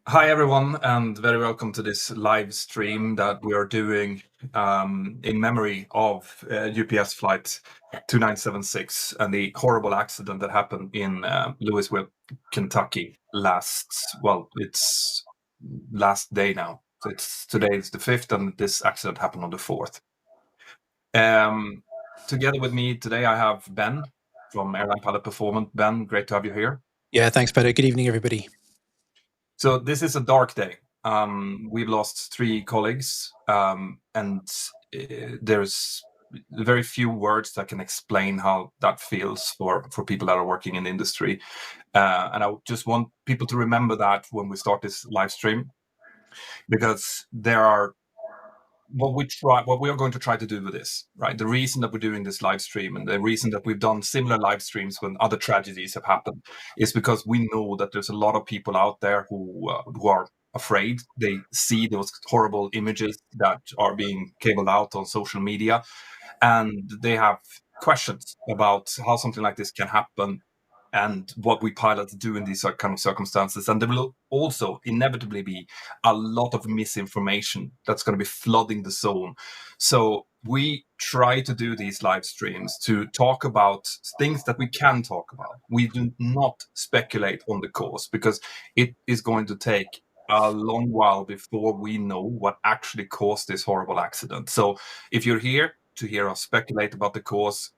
Hi, everyone, and very welcome to this live stream that we are doing in memory of UPS flight 2976 and the horrible accident that happened in Louisville, Kentucky it's last day now. So today is the 5th, and this accident happened on the 4th. Together with me today, I have Ben from Airline Pilot Performance. Ben, great to have you here. Yeah, thanks, Peter. Good evening, everybody. So this is a dark day. We've lost 3 colleagues, and there's very few words that can explain how that feels for people that are working in the industry. And I just want people to remember that when we start this live stream, because what we are going to try to do with this, right? The reason that we're doing this live stream and the reason that we've done similar live streams when other tragedies have happened is because we know that there's a lot of people out there who are afraid. They see those horrible images that are being cabled out on social media, and they have questions about how something like this can happen and what we pilots do in these kind of circumstances. And there will also inevitably be a lot of misinformation that's going to be flooding the zone. So we try to do these live streams to talk about things that we can talk about. We do not speculate on the cause, because it is going to take a long while before we know what actually caused this horrible accident. So if you're here to hear us speculate about the cause,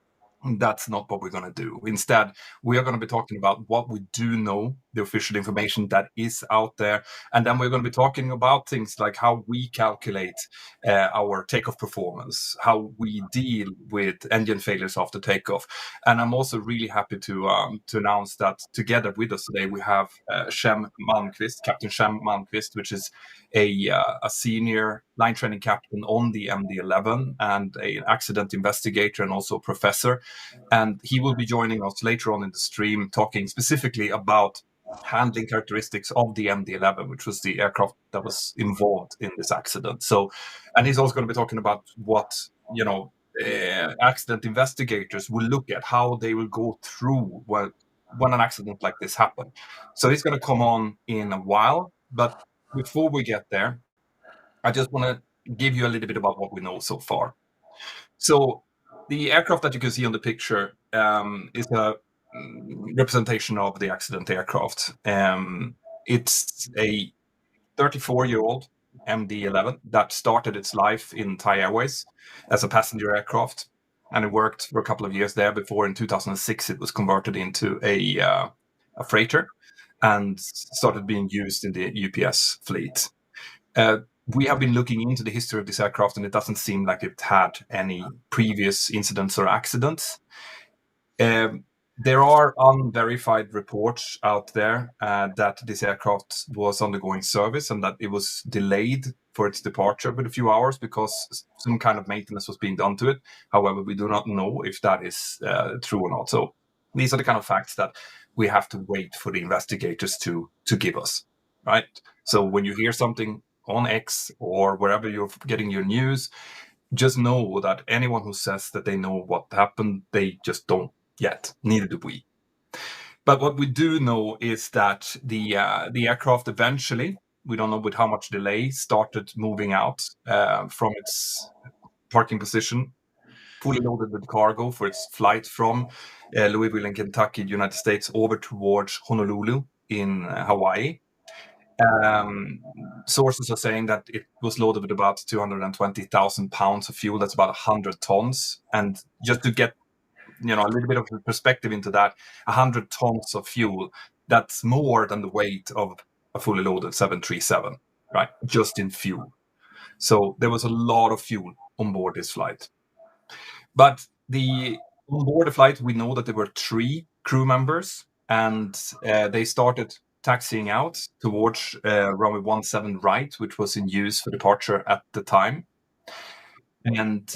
that's not what we're going to do. Instead, we are going to be talking about what we do know, the official information that is out there. And then we're going to be talking about things like how we calculate our takeoff performance, how we deal with engine failures after takeoff. And I'm also really happy to announce that together with us today, we have Captain Shem Malmqvist, which is a senior line training captain on the MD-11 and an accident investigator and also a professor. And he will be joining us later on in the stream, talking specifically about handling characteristics of the MD-11, which was the aircraft that was involved in this accident. So, and he's also going to be talking about what, accident investigators will look at, how they will go through when an accident like this happens. So he's going to come on in a while, but before we get there, I just want to give you a little bit about what we know so far. So the aircraft that you can see on the picture is a representation of the accident aircraft. It's a 34-year-old MD-11 that started its life in Thai Airways as a passenger aircraft, and it worked for a couple of years there before in 2006 it was converted into a freighter and started being used in the UPS fleet. We have been looking into the history of this aircraft, and it doesn't seem like it had any previous incidents or accidents. There are unverified reports out there that this aircraft was undergoing service and that it was delayed for its departure with a few hours because some kind of maintenance was being done to it. However, we do not know if that is true or not. So these are the kind of facts that we have to wait for the investigators to give us, right? So when you hear something on X or wherever you're getting your news, just know that anyone who says that they know what happened, they just don't yet. Neither do we. But what we do know is that the aircraft eventually, we don't know with how much delay, started moving out from its parking position, fully loaded with cargo for its flight from Louisville in Kentucky, United States, over towards Honolulu in Hawaii. Sources are saying that it was loaded with about 220,000 pounds of fuel. That's about 100 tons. And just to get a little bit of perspective into that, 100 tons of fuel, that's more than the weight of a fully loaded 737, right? Just in fuel. So there was a lot of fuel on board this flight. But on board the flight, we know that there were 3 crew members, and they started taxiing out towards runway 17 right, which was in use for departure at the time. And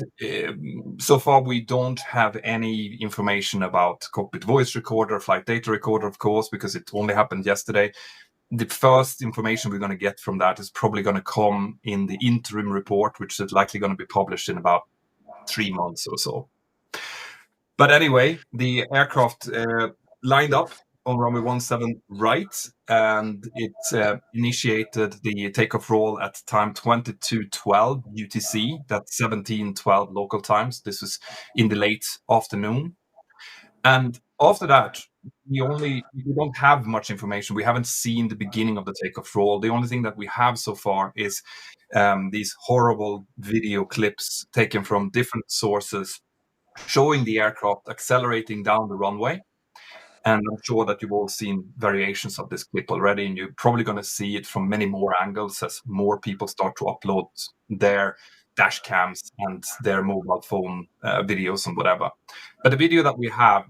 so far, we don't have any information about cockpit voice recorder, flight data recorder, of course, because it only happened yesterday. The first information we're going to get from that is probably going to come in the interim report, which is likely going to be published in about 3 months or so. But anyway, the aircraft lined up on runway 17 right, and it initiated the takeoff roll at time 22:12 UTC. That's 17:12 local times. This was in the late afternoon. And after that, we don't have much information. We haven't seen the beginning of the takeoff roll. The only thing that we have so far is these horrible video clips taken from different sources showing the aircraft accelerating down the runway. And I'm sure that you've all seen variations of this clip already, and you're probably going to see it from many more angles as more people start to upload their dash cams and their mobile phone videos and whatever. But the video that we have,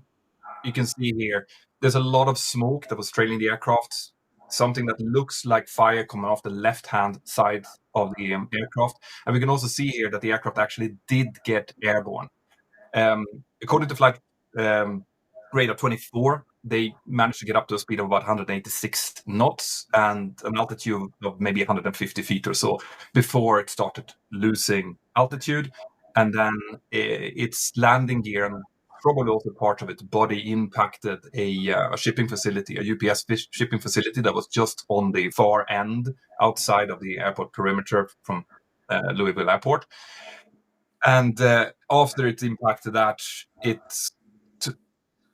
you can see here, there's a lot of smoke that was trailing the aircraft, something that looks like fire coming off the left-hand side of the aircraft. And we can also see here that the aircraft actually did get airborne. According to flight radar 24, they managed to get up to a speed of about 186 knots and an altitude of maybe 150 feet or so before it started losing altitude. And then its landing gear and probably also part of its body impacted a shipping facility, a UPS shipping facility that was just on the far end outside of the airport perimeter from Louisville Airport. And after it impacted that, it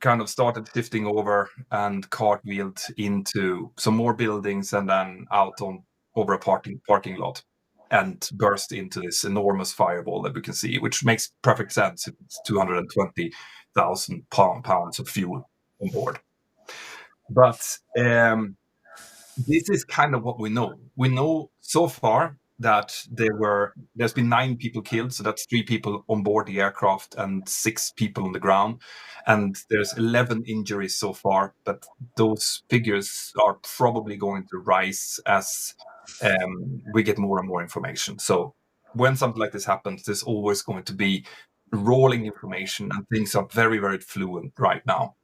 kind of started shifting over and cartwheeled into some more buildings and then out on over a parking lot and burst into this enormous fireball that we can see, which makes perfect sense. It's 220,000 pounds of fuel on board. But this is kind of what we know. We know so far that there's been 9 people killed, so that's 3 people on board the aircraft and 6 people on the ground, and there's 11 injuries so far. But those figures are probably going to rise as we get more and more information. So when something like this happens, there's always going to be rolling information, and things are very, very fluent right now.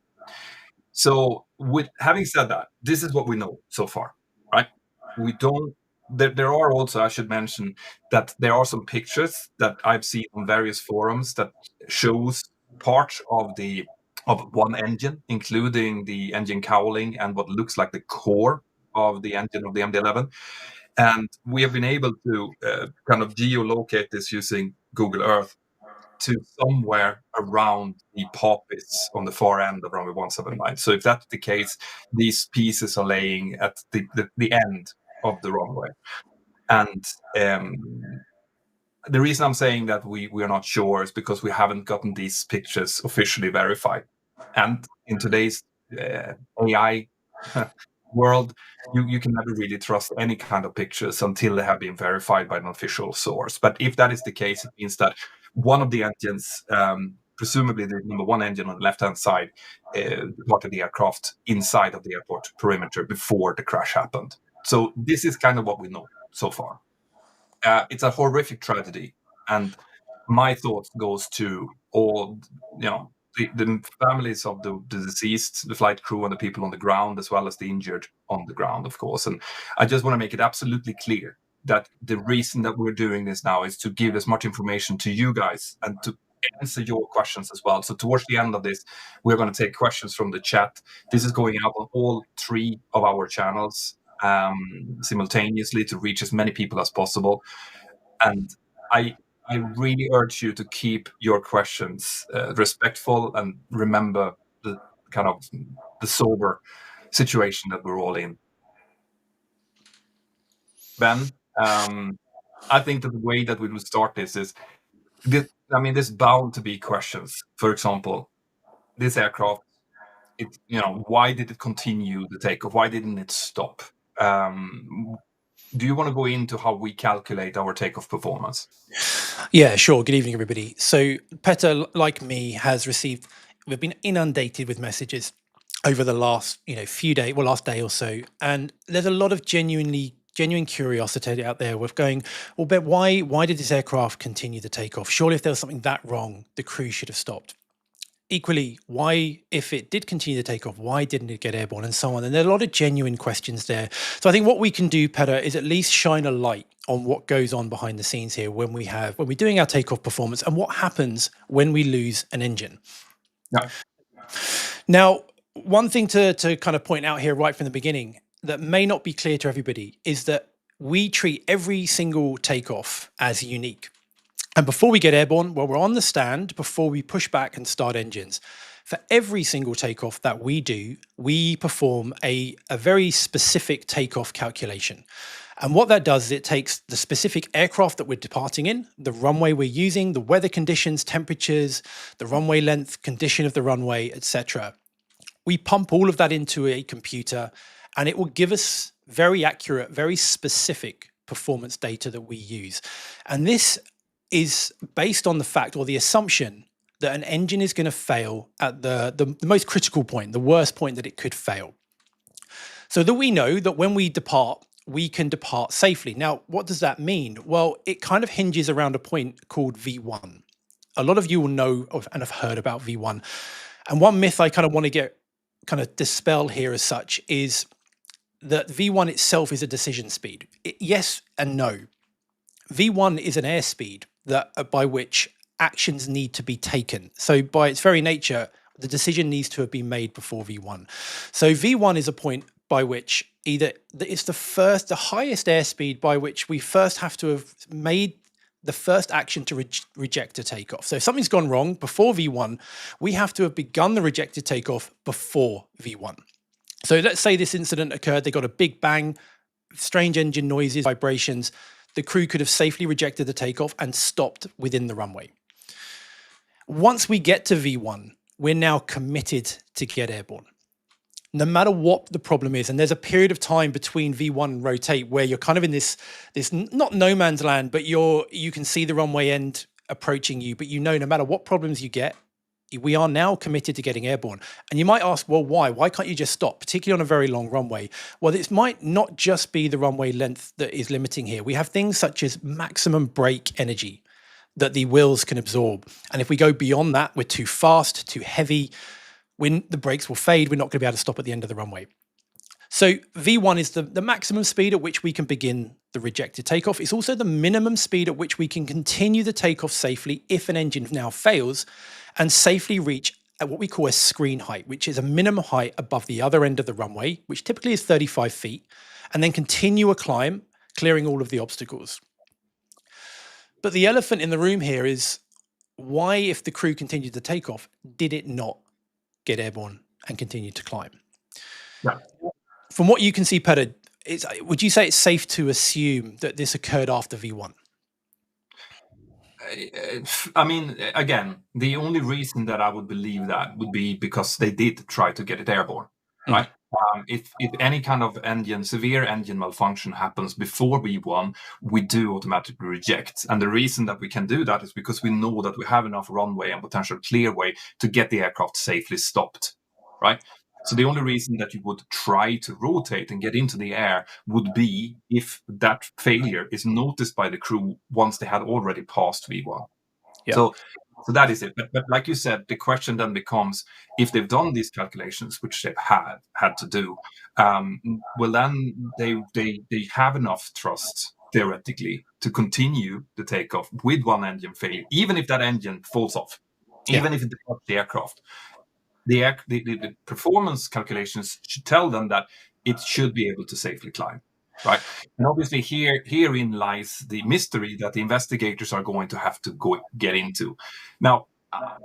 So, with having said that, this is what we know so far, right? We don't. There are also, I should mention, that there are some pictures that I've seen on various forums that shows parts of one engine, including the engine cowling and what looks like the core of the engine of the MD-11. And we have been able to kind of geolocate this using Google Earth to somewhere around the poppies on the far end of runway 179. So if that's the case, these pieces are laying at the end of the runway. And the reason I'm saying that we are not sure is because we haven't gotten these pictures officially verified. And in today's AI world, you can never really trust any kind of pictures until they have been verified by an official source. But if that is the case, it means that one of the engines, presumably the number 1 engine on the left-hand side, departed the aircraft inside of the airport perimeter before the crash happened. So this is kind of what we know so far. It's a horrific tragedy, and my thoughts goes to all, the families of the deceased, the flight crew, and the people on the ground, as well as the injured on the ground, of course. And I just want to make it absolutely clear that the reason that we're doing this now is to give as much information to you guys and to answer your questions as well. So towards the end of this, we're going to take questions from the chat. This is going out on all 3 of our channels simultaneously to reach as many people as possible. And I really urge you to keep your questions respectful and remember the kind of the sober situation that we're all in. Ben, I think that the way that we will start this is, there's bound to be questions. For example, this aircraft, why did it continue the takeoff? Why didn't it stop? Do you want to go into how we calculate our takeoff performance? Yeah, sure. Good evening, everybody. So, Petter, like me, we've been inundated with messages over the last, few days, last day or so, and there's a lot of genuine curiosity out there with going, well, but why did this aircraft continue to take off? Surely, if there was something that wrong, the crew should have stopped. Equally, why, if it did continue to take off, why didn't it get airborne, and so on? And there are a lot of genuine questions there. So I think what we can do, Petter, is at least shine a light on what goes on behind the scenes here when we're doing our takeoff performance and what happens when we lose an engine. Yeah. Now, One thing to kind of point out here right from the beginning that may not be clear to everybody is that we treat every single takeoff as unique. And before we get airborne, well, we're on the stand before we push back and start engines. For every single takeoff that we do, we perform a very specific takeoff calculation. And what that does is it takes the specific aircraft that we're departing in, the runway we're using, the weather conditions, temperatures, the runway length, condition of the runway, etc. We pump all of that into a computer and it will give us very accurate, very specific performance data that we use. And this is based on the fact or the assumption that an engine is going to fail at the most critical point, the worst point that it could fail. So that we know that when we depart, we can depart safely. Now, what does that mean? Well, it kind of hinges around a point called V1. A lot of you will know of and have heard about V1. And one myth I kind of want to get kind of dispel here as such is that V1 itself is a decision speed. Yes and no. V1 is an airspeed that by which actions need to be taken. So by its very nature, the decision needs to have been made before V1. So V1 is a point by which either it's the highest airspeed by which we first have to have made the first action to reject a takeoff. So if something's gone wrong before V1, we have to have begun the rejected takeoff before V1. So let's say this incident occurred, they got a big bang, strange engine noises, vibrations. The crew could have safely rejected the takeoff and stopped within the runway. Once we get to V1, we're now committed to get airborne. No matter what the problem is, and there's a period of time between V1 and rotate where you're kind of in this not no man's land, but you can see the runway end approaching you, but no matter what problems you get, we are now committed to getting airborne. And you might ask, well, why? Why can't you just stop, particularly on a very long runway? Well, this might not just be the runway length that is limiting here. We have things such as maximum brake energy that the wheels can absorb. And if we go beyond that, we're too fast, too heavy, when the brakes will fade, we're not going to be able to stop at the end of the runway. So V1 is the maximum speed at which we can begin the rejected takeoff. It's also the minimum speed at which we can continue the takeoff safely if an engine now fails and safely reach at what we call a screen height, which is a minimum height above the other end of the runway, which typically is 35 feet, and then continue a climb, clearing all of the obstacles. But the elephant in the room here is why, if the crew continued to take off, did it not get airborne and continue to climb? Yeah. From what you can see, Peter, would you say it's safe to assume that this occurred after V1? I mean, again, the only reason that I would believe that would be because they did try to get it airborne, right? If any kind of severe engine malfunction happens before V1, we do automatically reject. And the reason that we can do that is because we know that we have enough runway and potential clearway to get the aircraft safely stopped, right? So the only reason that you would try to rotate and get into the air would be if that failure is noticed by the crew once they had already passed V1. Yeah. So that is it. But like you said, the question then becomes, if they've done these calculations, which they've had to do, well, then they have enough trust theoretically to continue the takeoff with one engine failure, even if that engine falls off, even if it departs the aircraft. The performance calculations should tell them that it should be able to safely climb, right? And obviously herein lies the mystery that the investigators are going to have to get into. Now,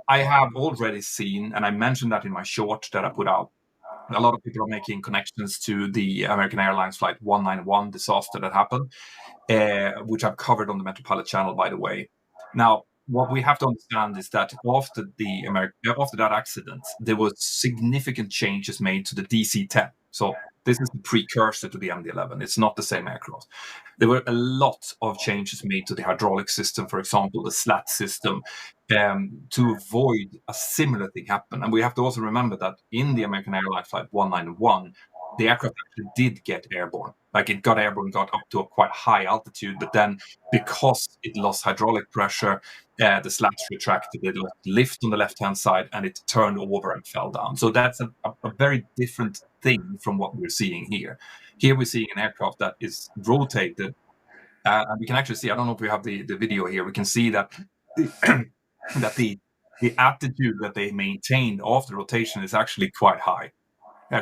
I have already seen, and I mentioned that in my short that I put out, a lot of people are making connections to the American Airlines Flight 191 disaster that happened, which I've covered on the Mentour channel, by the way. Now, what we have to understand is that after that accident, there was significant changes made to the DC-10. So this is the precursor to the MD-11. It's not the same aircraft. There were a lot of changes made to the hydraulic system, for example, the slat system, to avoid a similar thing happen. And we have to also remember that in the American Airlines Flight 191, the aircraft actually did get airborne. Like it got airborne, got up to a quite high altitude, but then because it lost hydraulic pressure, the slats retracted, it lost lift on the left-hand side, and it turned over and fell down. So that's a very different thing from what we're seeing here. Here we're seeing an aircraft that is rotated, and we can actually see, I don't know if we have the video here, we can see that the attitude that they maintained after rotation is actually quite high.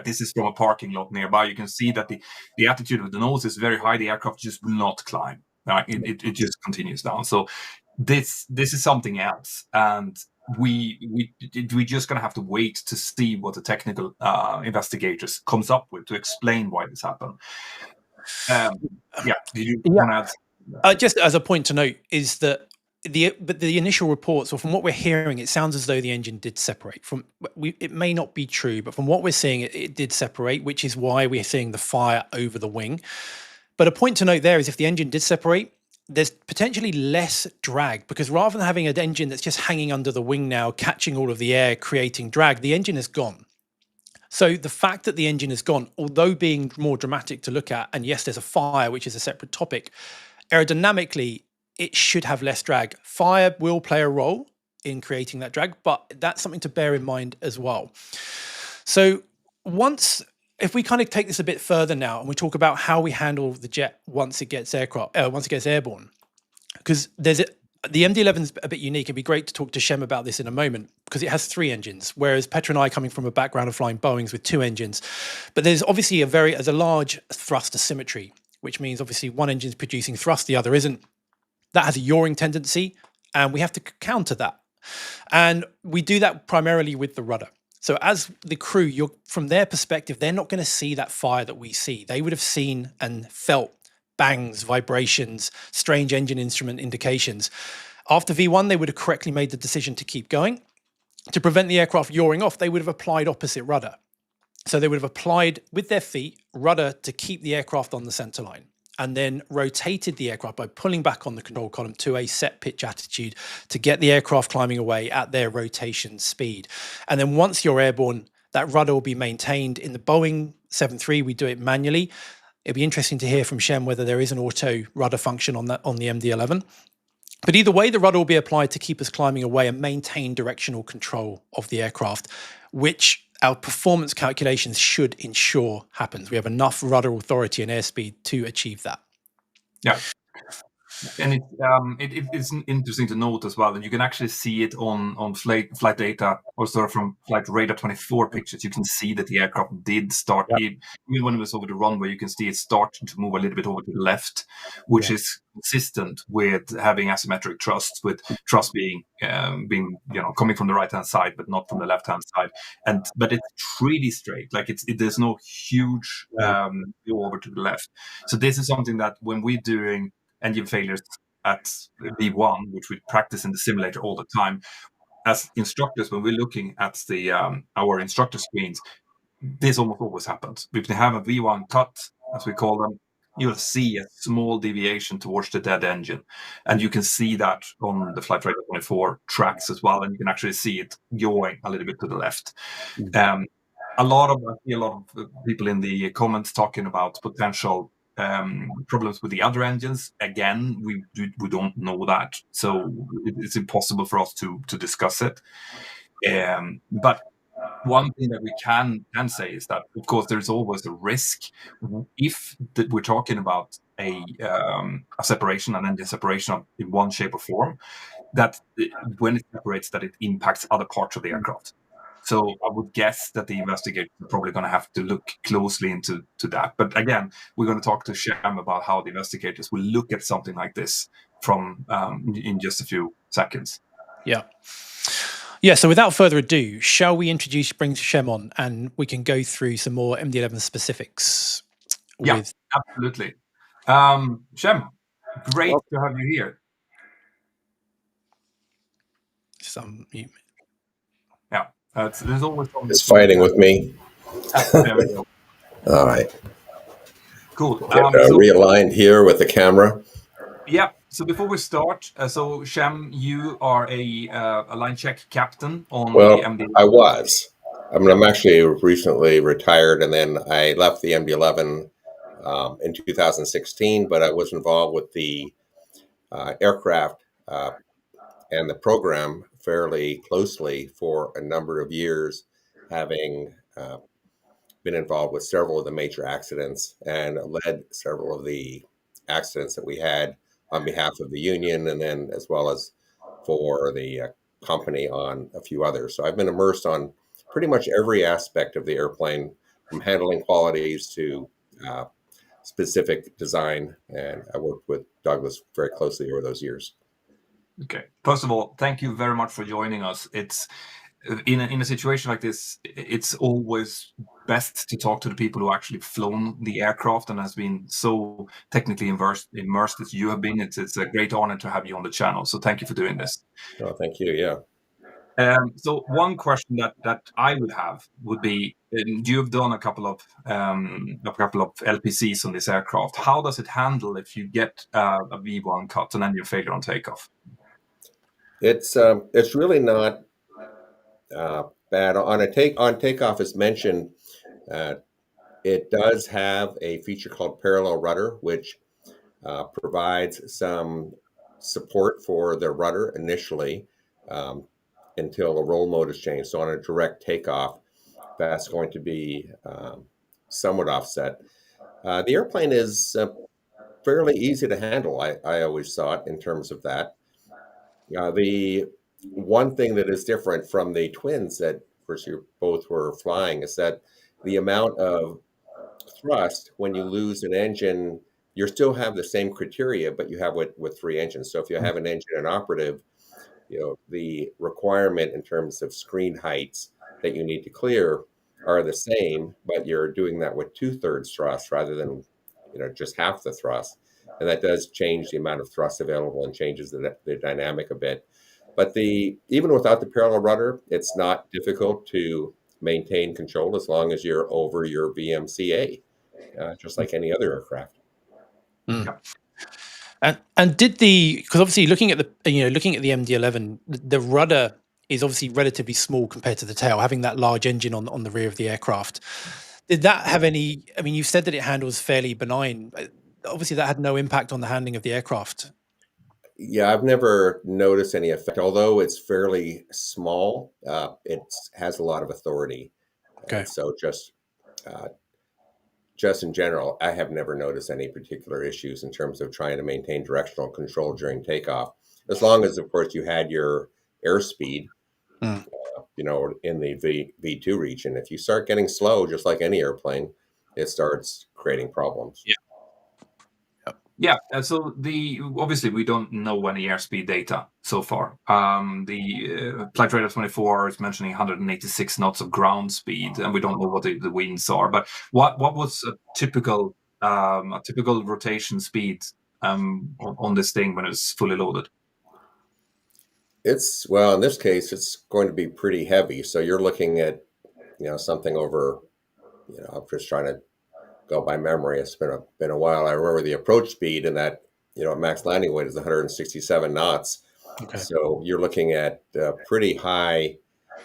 This is from a parking lot nearby. You can see that the attitude of the nose is very high. The aircraft just will not climb. It just continues down. So this is something else, and we just gonna have to wait to see what the technical investigators comes up with to explain why this happened. Yeah, did you want to add? Just as a point to note is that the initial reports, or from what we're hearing, it sounds as though the engine did separate. It may not be true, but from what we're seeing, it did separate, which is why we're seeing the fire over the wing. But a point to note there is if the engine did separate, there's potentially less drag, because rather than having an engine that's just hanging under the wing now, catching all of the air, creating drag, the engine is gone. So the fact that the engine is gone, although being more dramatic to look at, and yes, there's a fire, which is a separate topic, aerodynamically, it should have less drag. Fire will play a role in creating that drag, but that's something to bear in mind as well. So if we kind of take this a bit further now, and we talk about how we handle the jet once it gets airborne, because the MD-11 is a bit unique. It'd be great to talk to Shem about this in a moment, because it has 3 engines, whereas Petra and I, coming from a background of flying Boeings with 2 engines, but there's obviously there's a large thrust asymmetry, which means obviously one engine's producing thrust, the other isn't. That has a yawing tendency, and we have to counter that. And we do that primarily with the rudder. So as the crew, from their perspective, they're not going to see that fire that we see. They would have seen and felt bangs, vibrations, strange engine instrument indications. After V1, they would have correctly made the decision to keep going. To prevent the aircraft yawing off, they would have applied opposite rudder. So they would have applied with their feet rudder to keep the aircraft on the center line, and then rotated the aircraft by pulling back on the control column to a set pitch attitude to get the aircraft climbing away at their rotation speed. And then once you're airborne, that rudder will be maintained. In the Boeing 737, we do it manually. It'd be interesting to hear from Shem whether there is an auto rudder function on the MD-11. But either way, the rudder will be applied to keep us climbing away and maintain directional control of the aircraft, which our performance calculations should ensure happens. We have enough rudder authority and airspeed to achieve that. Yeah. And it's interesting to note as well, and you can actually see it on flight data, or sort of from flight radar 24 pictures. You can see that the aircraft did start, even when it was over the runway, you can see it starting to move a little bit over to the left, which is consistent with having asymmetric thrusts, with thrust being coming from the right hand side, but not from the left hand side. But it's pretty straight, like there's no huge go over to the left. So this is something that when we're doing engine failures at V1, which we practice in the simulator all the time, as instructors, when we're looking at the our instructor screens, this almost always happens. If they have a V1 cut, as we call them, you'll see a small deviation towards the dead engine, and you can see that on the flight radar 24 tracks as well, and you can actually see it going a little bit to the left. I see a lot of people in the comments talking about potential problems with the other engines. Again, we don't know that, so it's impossible for us to discuss it. But one thing that we can say is that, of course, there's always a risk if we're talking about a separation, an engine separation in one shape or form, that when it separates, that it impacts other parts of the aircraft. So I would guess that the investigators are probably going to have to look closely into that. But again, we're going to talk to Shem about how the investigators will look at something like this from in just a few seconds. Yeah, so without further ado, shall we bring Shem on, and we can go through some more MD-11 specifics? Yeah, absolutely. Shem, great to have you here. Yeah, there's always is fighting with me. There we go. All right. Cool. Realigned here with the camera. Yeah. So before we start, so Shem, you are a line check captain on the MD-11. I was. I'm actually recently retired, and then I left the MD-11 in 2016. But I was involved with the aircraft and the program fairly closely for a number of years, having been involved with several of the major accidents and led several of the accidents that we had on behalf of the union, and then as well as for the company on a few others. So I've been immersed on pretty much every aspect of the airplane from handling qualities to specific design. And I worked with Douglas very closely over those years. Okay. First of all, thank you very much for joining us. It's in a situation like this, it's always best to talk to the people who actually flown the aircraft and has been so technically immersed as you have been. It's a great honor to have you on the channel. So thank you for doing this. Oh, thank you. Yeah. So one question that I would have would be, you've done a couple of LPCs on this aircraft. How does it handle if you get a V1 cut and then you failure on takeoff? It's really not bad on takeoff. As mentioned, it does have a feature called parallel rudder, which provides some support for the rudder initially until the roll mode is changed. So on a direct takeoff, that's going to be somewhat offset. The airplane is fairly easy to handle. I always thought in terms of that. The one thing that is different from the twins that, of course, you both were flying is that the amount of thrust when you lose an engine, you still have the same criteria, but you have with three engines. So if you have an engine inoperative, the requirement in terms of screen heights that you need to clear are the same, but you're doing that with 2/3 thrust rather than just half the thrust. And that does change the amount of thrust available and changes the dynamic a bit. But even without the parallel rudder, it's not difficult to maintain control as long as you're over your VMCA, just like any other aircraft. Yeah. And because obviously looking at the MD-11, the rudder is obviously relatively small compared to the tail, having that large engine on the rear of the aircraft. Did that have any? I mean, you've said that it handles fairly benign. Obviously, that had no impact on the handling of the aircraft. Yeah, I've never noticed any effect. Although it's fairly small, it has a lot of authority. Okay. So just in general, I have never noticed any particular issues in terms of trying to maintain directional control during takeoff, as long as, of course, you had your airspeed, in the V2 region. If you start getting slow, just like any airplane, it starts creating problems. Yeah. Yeah, so obviously we don't know any airspeed data so far. The flight radar 24 is mentioning 186 knots of ground speed, and we don't know what the winds are. But what was a typical rotation speed on this thing when it's fully loaded? In this case, it's going to be pretty heavy. So you're looking at something over. I'm just trying to go by memory. It's been a while. I remember the approach speed and that max landing weight is 167 knots. Okay. So you're looking at pretty high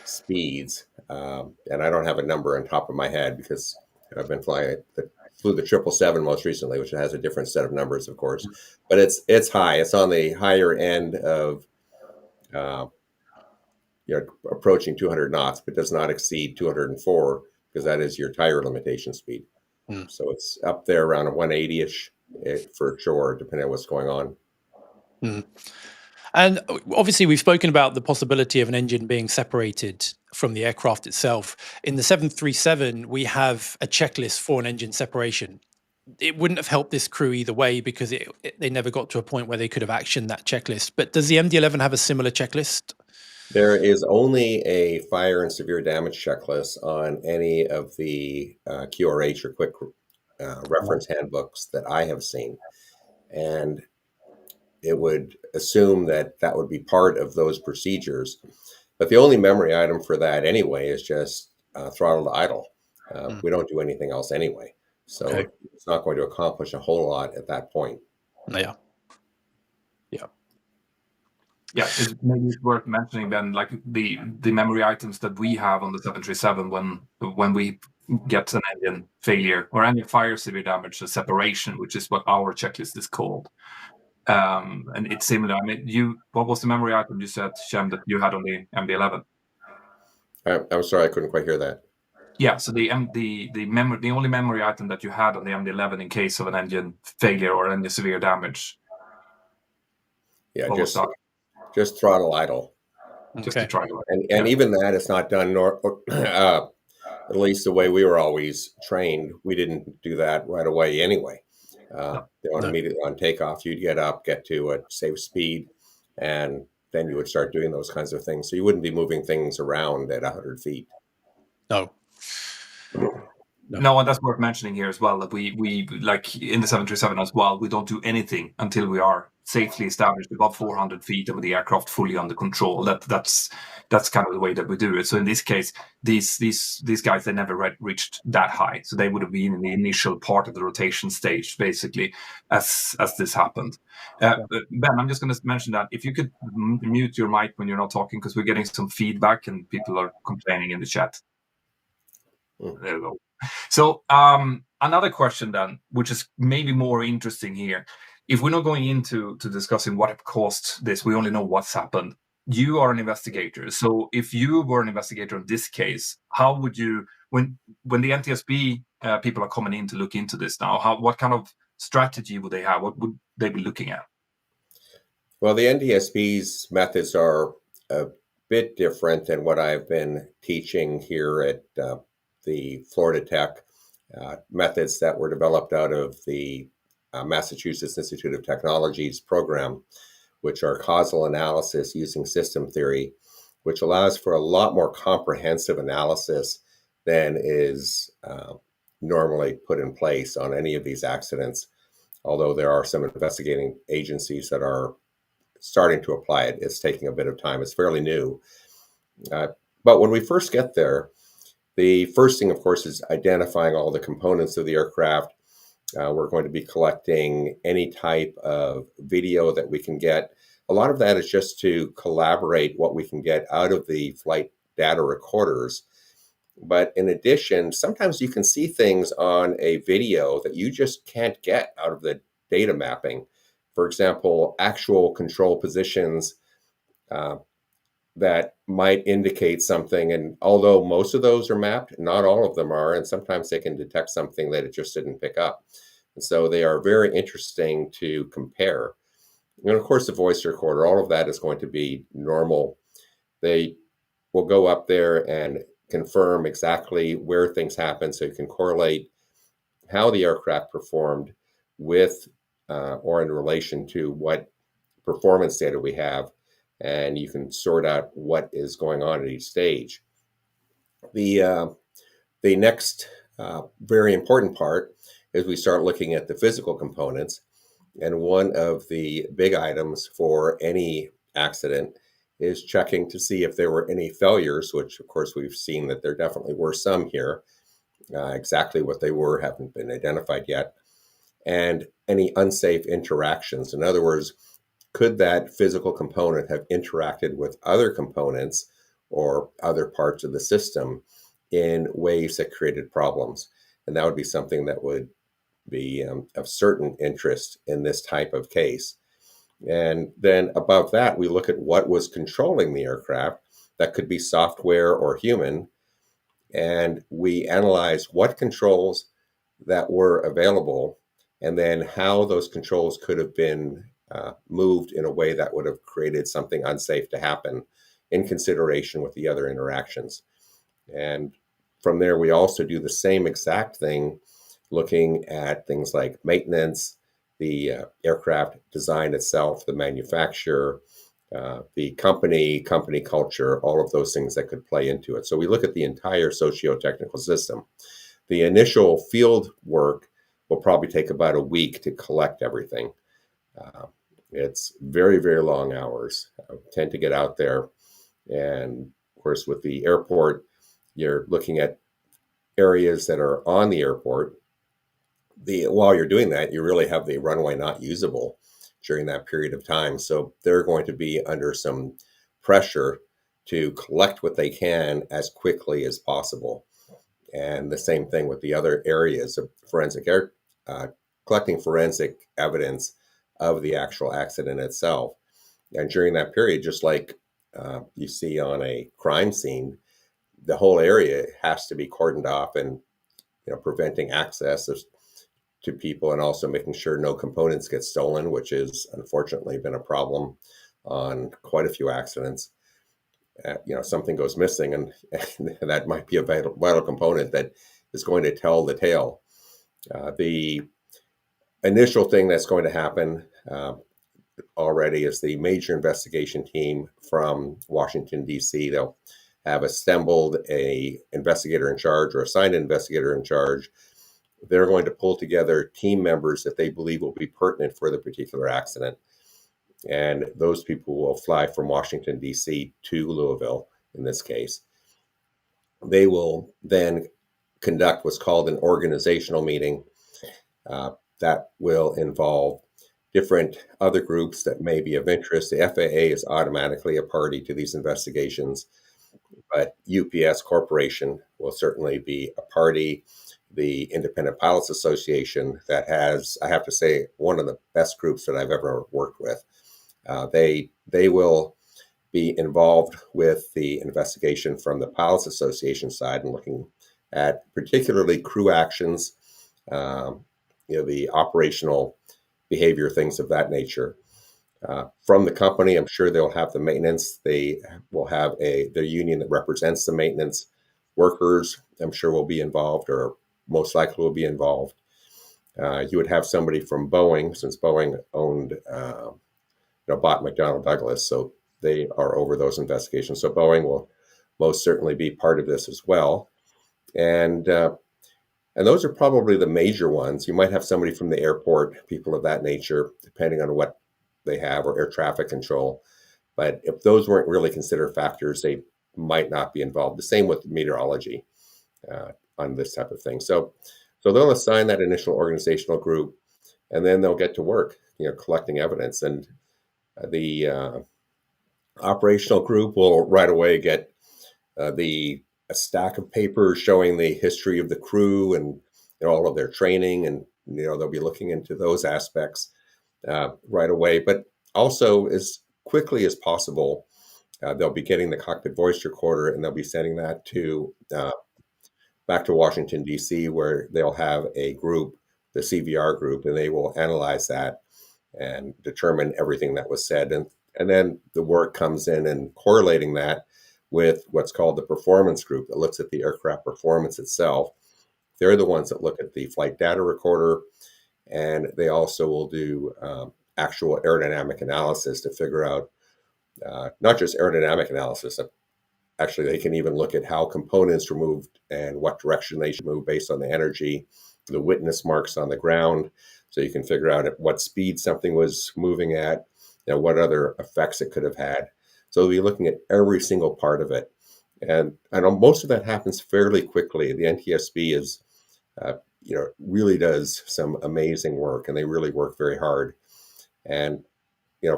speeds, and I don't have a number on top of my head because I've been flew the 777 most recently, which has a different set of numbers, of course. But it's high. It's on the higher end of approaching 200 knots, but does not exceed 204 because that is your tire limitation speed. So it's up there around a 180-ish for sure, depending on what's going on. And obviously, we've spoken about the possibility of an engine being separated from the aircraft itself. In the 737, we have a checklist for an engine separation. It wouldn't have helped this crew either way because they never got to a point where they could have actioned that checklist. But does the MD-11 have a similar checklist? There is only a fire and severe damage checklist on any of the QRH or quick reference handbooks that I have seen. And it would assume that would be part of those procedures. But the only memory item for that anyway is just throttle to idle. We don't do anything else anyway. So it's not going to accomplish a whole lot at that point. Yeah. Yeah, it's maybe worth mentioning then, like the memory items that we have on the 737 when we get an engine failure or any fire, severe damage, a separation, which is what our checklist is called. And it's similar. I mean, what was the memory item you said, Shem, that you had on the MD-11? I'm sorry, I couldn't quite hear that. Yeah, so the only memory item that you had on the MD-11 in case of an engine failure or any severe damage. Yeah, just throttle idle. Just to try. And even that is not done at least the way we were always trained, we didn't do that right away anyway. No, no. Immediately on takeoff, you'd get up, get to a safe speed, and then you would start doing those kinds of things. So you wouldn't be moving things around at 100 feet. No. No. No, and that's worth mentioning here as well, that we like in the 737 as well, we don't do anything until we are safely established above 400 feet and with the aircraft fully under control. That's kind of the way that we do it. So in this case, these guys, they never reached that high, so they would have been in the initial part of the rotation stage basically as this happened. Ben, I'm just going to mention that if you could mute your mic when you're not talking, because we're getting some feedback and people are complaining in the chat. There we go. So another question then, which is maybe more interesting here. If we're not going into discussing what caused this, we only know what's happened. You are an investigator. So if you were an investigator in this case, how would you, when the NTSB people are coming in to look into this now, what kind of strategy would they have? What would they be looking at? Well, the NTSB's methods are a bit different than what I've been teaching here at the Florida Tech, methods that were developed out of the Massachusetts Institute of Technology's program, which are causal analysis using system theory, which allows for a lot more comprehensive analysis than is normally put in place on any of these accidents. Although there are some investigating agencies that are starting to apply it, it's taking a bit of time. It's fairly new. But when we first get there, the first thing, of course, is identifying all the components of the aircraft. We're going to be collecting any type of video that we can get. A lot of that is just to collaborate what we can get out of the flight data recorders. But in addition, sometimes you can see things on a video that you just can't get out of the data mapping. For example, actual control positions that might indicate something. And although most of those are mapped, not all of them are. And sometimes they can detect something that it just didn't pick up. And so they are very interesting to compare. And of course, the voice recorder, all of that is going to be normal. They will go up there and confirm exactly where things happen, so you can correlate how the aircraft performed with or in relation to what performance data we have, and you can sort out what is going on at each stage. The next very important part is we start looking at the physical components, and one of the big items for any accident is checking to see if there were any failures, which of course we've seen that there definitely were some here. Exactly what they were haven't been identified yet. And any unsafe interactions. In other words, could that physical component have interacted with other components or other parts of the system in ways that created problems? And that would be something that would be of certain interest in this type of case. And then above that, we look at what was controlling the aircraft. That could be software or human. And we analyze what controls that were available, and then how those controls could have been moved in a way that would have created something unsafe to happen in consideration with the other interactions. And from there, we also do the same exact thing, looking at things like maintenance, the aircraft design itself, the manufacturer, the company culture, all of those things that could play into it. So we look at the entire socio-technical system. The initial field work will probably take about a week to collect everything. It's very, very long hours. I tend to get out there. And of course, with the airport, you're looking at areas that are on the airport. While you're doing that, you really have the runway not usable during that period of time. So they're going to be under some pressure to collect what they can as quickly as possible. And the same thing with the other areas of forensic collecting forensic evidence of the actual accident itself. And during that period, just like you see on a crime scene, the whole area has to be cordoned off, and preventing access to people, and also making sure no components get stolen, which has unfortunately been a problem on quite a few accidents. something goes missing, and that might be a vital component that is going to tell the tale. The initial thing that's going to happen already is the major investigation team from Washington, D.C. They'll have assembled a investigator in charge or assigned an investigator in charge. They're going to pull together team members that they believe will be pertinent for the particular accident. And those people will fly from Washington, D.C. to Louisville in this case. They will then conduct what's called an organizational meeting that will involve different other groups that may be of interest. The FAA is automatically a party to these investigations, but UPS Corporation will certainly be a party. The Independent Pilots Association, that has, I have to say, one of the best groups that I've ever worked with. They will be involved with the investigation from the Pilots Association side and looking at particularly crew actions, the operational behavior, things of that nature. From the company, I'm sure they'll have the maintenance. They will have their union that represents the maintenance workers. I'm sure will be involved, or most likely will be involved. You would have somebody from Boeing, since Boeing bought McDonnell Douglas, so they are over those investigations. So Boeing will most certainly be part of this as well. And those are probably the major ones. You might have somebody from the airport, people of that nature, depending on what they have, or air traffic control. But if those weren't really considered factors, they might not be involved. The same with meteorology on this type of thing. So they'll assign that initial organizational group, and then they'll get to work, collecting evidence. And the operational group will right away get a stack of papers showing the history of the crew and all of their training, and they'll be looking into those aspects right away. But also, as quickly as possible, they'll be getting the cockpit voice recorder, and they'll be sending that to back to Washington, D.C., where they'll have a group, the CVR group, and they will analyze that and determine everything that was said. And then the work comes in and correlating that with what's called the performance group that looks at the aircraft performance itself. They're the ones that look at the flight data recorder, and they also will do actual aerodynamic analysis to figure out not just aerodynamic analysis. Actually, they can even look at how components were moved and what direction they should move based on the energy, the witness marks on the ground. So you can figure out at what speed something was moving at, what other effects it could have had. So we'll be looking at every single part of it. And I know most of that happens fairly quickly. The NTSB is, really does some amazing work, and they really work very hard. And,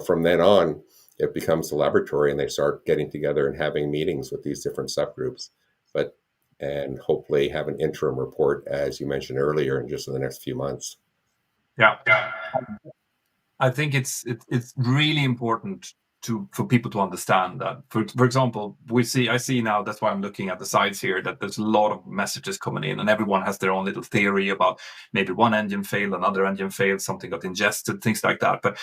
from then on, it becomes a laboratory, and they start getting together and having meetings with these different subgroups, and hopefully have an interim report, as you mentioned earlier, in just in the next few months. Yeah. I think it's really important for people to understand that. For example, I see now, that's why I'm looking at the sides here, that there's a lot of messages coming in, and everyone has their own little theory about maybe one engine failed, another engine failed, something got ingested, things like that. But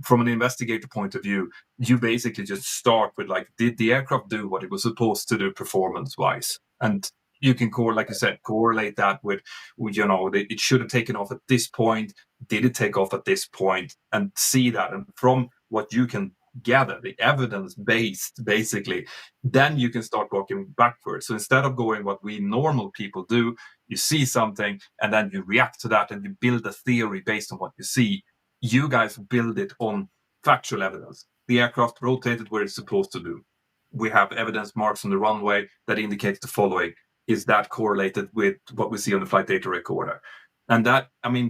from an investigator point of view, you basically just start with, did the aircraft do what it was supposed to do performance-wise? And you can like you said, correlate that with it should have taken off at this point. Did it take off at this point? And see that. And from what you can gather, the evidence-based, basically, then you can start working backwards. So instead of going what we normal people do, you see something and then you react to that and you build a theory based on what you see. You guys build it on factual evidence. The aircraft rotated where it's supposed to do. We have evidence marks on the runway that indicates the following. Is that correlated with what we see on the flight data recorder? And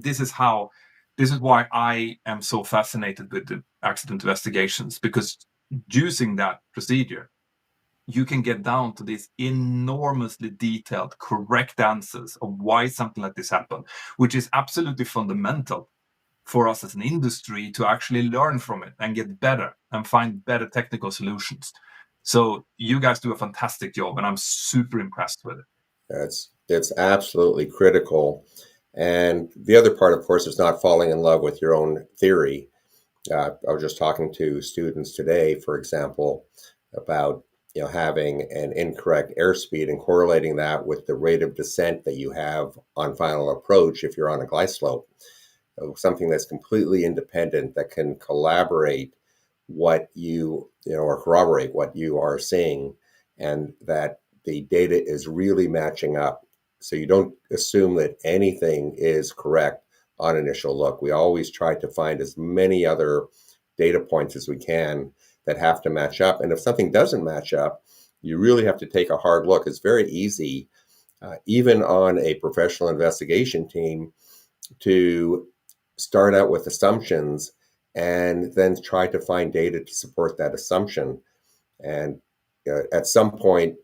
this is why I am so fascinated with the accident investigations, because using that procedure, you can get down to these enormously detailed, correct answers of why something like this happened, which is absolutely fundamental for us as an industry to actually learn from it and get better and find better technical solutions. So you guys do a fantastic job, and I'm super impressed with it. It's absolutely critical. And the other part, of course, is not falling in love with your own theory. I was just talking to students today, for example, about having an incorrect airspeed and correlating that with the rate of descent that you have on final approach if you're on a glide slope. Something that's completely independent that can collaborate what or corroborate what you are seeing, and that the data is really matching up. So you don't assume that anything is correct on initial look. We always try to find as many other data points as we can that have to match up. And if something doesn't match up, you really have to take a hard look. It's very easy, even on a professional investigation team, to start out with assumptions and then try to find data to support that assumption. And at some point,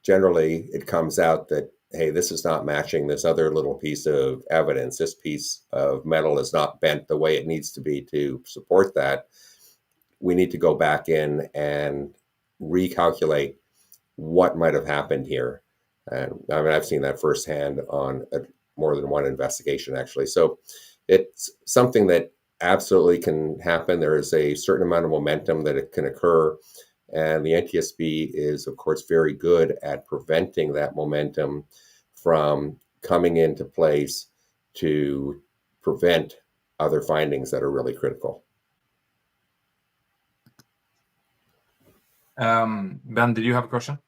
generally, it comes out that, hey, this is not matching this other little piece of evidence. This piece of metal is not bent the way it needs to be to support that. We need to go back in and recalculate what might have happened here. And I mean, I've seen that firsthand on more than one investigation, actually. So it's something that absolutely can happen. There is a certain amount of momentum that it can occur. And the NTSB is, of course, very good at preventing that momentum from coming into place to prevent other findings that are really critical. Ben, did you have a question?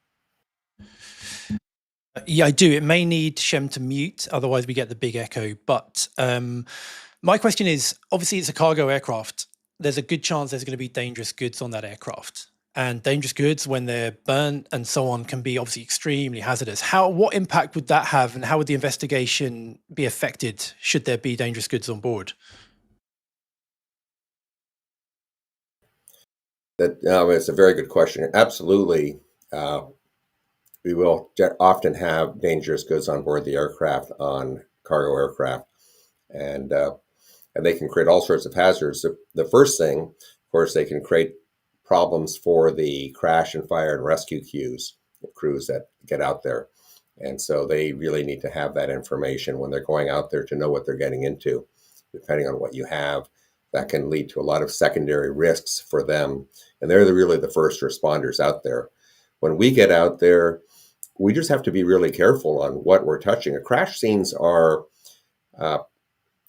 Yeah, I do. It may need Shem to mute, otherwise we get the big echo. But my question is, obviously it's a cargo aircraft. There's a good chance there's going to be dangerous goods on that aircraft. And dangerous goods, when they're burnt and so on, can be obviously extremely hazardous. What impact would that have, and how would the investigation be affected should there be dangerous goods on board? It's a very good question. Absolutely. We will often have dangerous goods on board the aircraft, on cargo aircraft, and they can create all sorts of hazards. The first thing, of course, they can create problems for the crash and fire and rescue crews that get out there. And so they really need to have that information when they're going out there to know what they're getting into. Depending on what you have, that can lead to a lot of secondary risks for them. And they're really the first responders out there. When we get out there, we just have to be really careful on what we're touching. Crash scenes are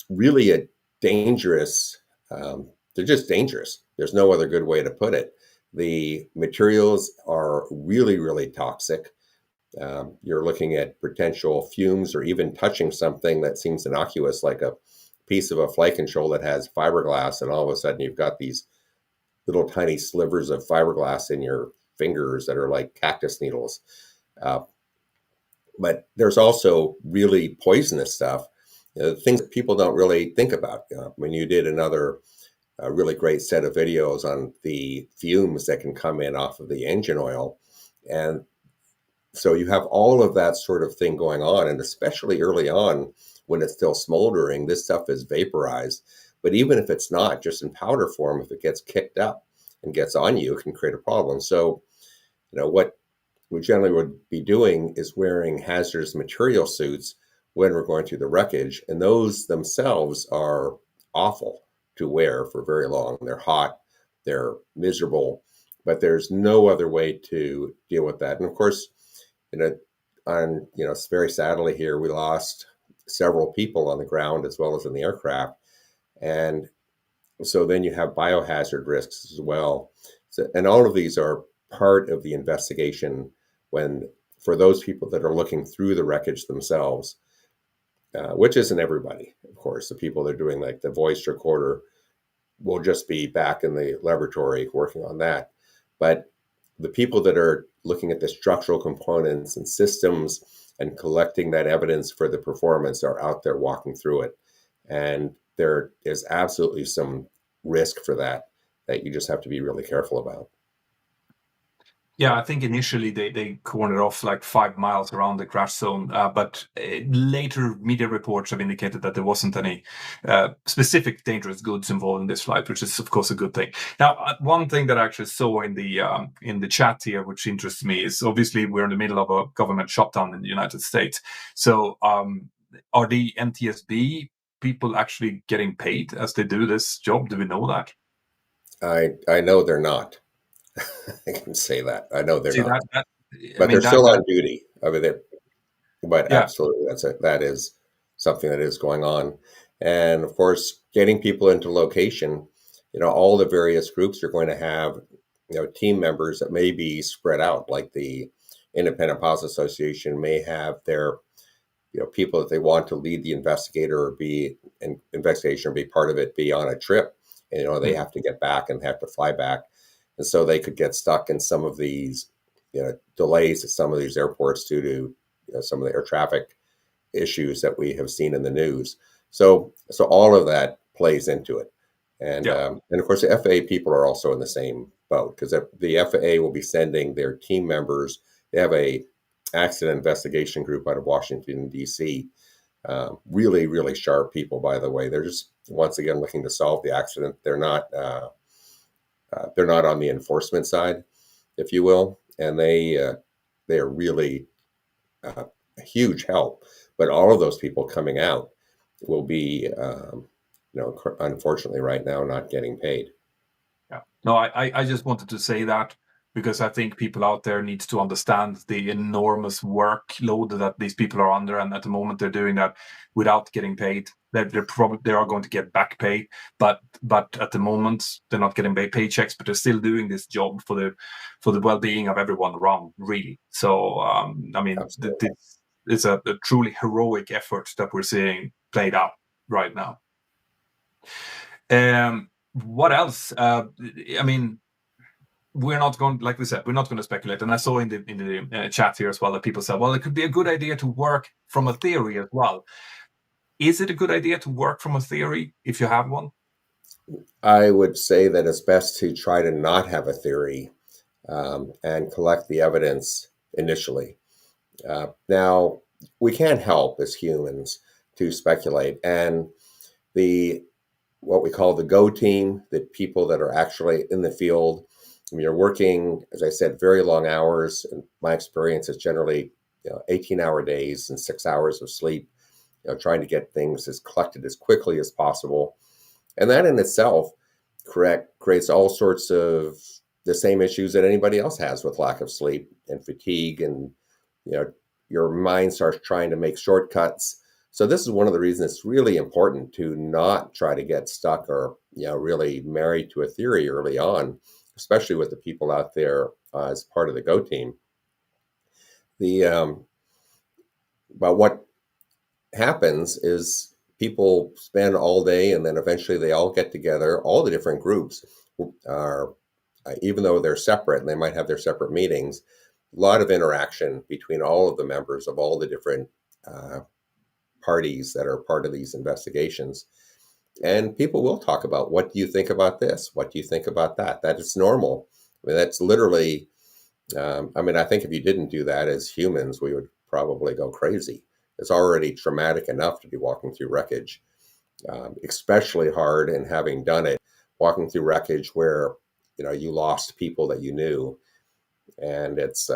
really a dangerous, they're just dangerous. There's no other good way to put it. The materials are really, really toxic. You're looking at potential fumes, or even touching something that seems innocuous, like a piece of a flight control that has fiberglass, and all of a sudden you've got these little tiny slivers of fiberglass in your fingers that are like cactus needles. But there's also really poisonous stuff, things that people don't really think about. When you did another really great set of videos on the fumes that can come in off of the engine oil. And so you have all of that sort of thing going on. And especially early on, when it's still smoldering, this stuff is vaporized. But even if it's not, just in powder form, if it gets kicked up and gets on you, it can create a problem. So, what we generally would be doing is wearing hazardous material suits when we're going through the wreckage. And those themselves are awful to wear for very long. They're hot, they're miserable, but there's no other way to deal with that. And of course, very sadly here, we lost several people on the ground as well as in the aircraft. And so then you have biohazard risks as well. And all of these are part of the investigation for those people that are looking through the wreckage themselves, which isn't everybody, of course. The people that are doing like the voice recorder will just be back in the laboratory working on that. But the people that are looking at the structural components and systems and collecting that evidence for the performance are out there walking through it. And there is absolutely some risk for that you just have to be really careful about. Yeah, I think initially they cornered off like 5 miles around the crash zone, but later media reports have indicated that there wasn't any specific dangerous goods involved in this flight, which is of course a good thing. Now, one thing that I actually saw in the chat here, which interests me, is obviously we're in the middle of a government shutdown in the United States. So, are the NTSB people actually getting paid as they do this job? Do we know that? I know they're not. I can say that. I know they're See not, I but they're mean still on duty. I mean, but yeah, absolutely, that is something that is going on. And of course, getting people into location, all the various groups are going to have, team members that may be spread out, like the Independent Pilots Association may have their, people that they want to lead the investigator or be an investigation or be part of it, be on a trip. And, they mm, have to get back and have to fly back. And so they could get stuck in some of these, delays at some of these airports due to, some of the air traffic issues that we have seen in the news. So all of that plays into it. yeah, And of course, the FAA people are also in the same boat, because the FAA will be sending their team members. They have a accident investigation group out of Washington, D.C. Really, really sharp people, by the way. They're just, once again, looking to solve the accident. They're not on the enforcement side, if you will, and they are really a huge help. But all of those people coming out will be, unfortunately, right now, not getting paid. yeah. No, I just wanted to say that because I think people out there need to understand the enormous workload that these people are under, and at the moment they're doing that without getting paid. They're probably they are going to get back pay, but at the moment they're not getting paychecks, but they're still doing this job for the well-being of everyone around, really. So I mean, Absolutely. this is a truly heroic effort that we're seeing played out right now. What else? I mean, we're not going, like we said, we're not going to speculate. And I saw in the chat here as well that people said, well, it could be a good idea to work from a theory as well. Is it a good idea to work from a theory if you have one? I would say that it's best to try to not have a theory, and collect the evidence initially. Now, we can't help as humans to speculate, and the what we call the go team, the people that are actually in the field. I mean, you're working, as I said, very long hours. And my experience is generally, 18-hour days and 6 hours of sleep, trying to get things as collected as quickly as possible. And that in itself creates all sorts of the same issues that anybody else has with lack of sleep and fatigue. And, you know, your mind starts trying to make shortcuts. So this is one of the reasons it's really important to not try to get stuck or, really married to a theory early on, especially with the people out there as part of the Go team. The But what happens is people spend all day, and then eventually they all get together. All the different groups are, even though they're separate and they might have their separate meetings, a lot of interaction between all of the members of all the different uh, parties that are part of these investigations. And people will talk about, what do you think about this? What do you think about that? That is normal. I mean, that's literally, I mean, I think if you didn't do that as humans, we would probably go crazy. It's already traumatic enough to be walking through wreckage, especially hard, and having done it, walking through wreckage where, you lost people that you knew. And it's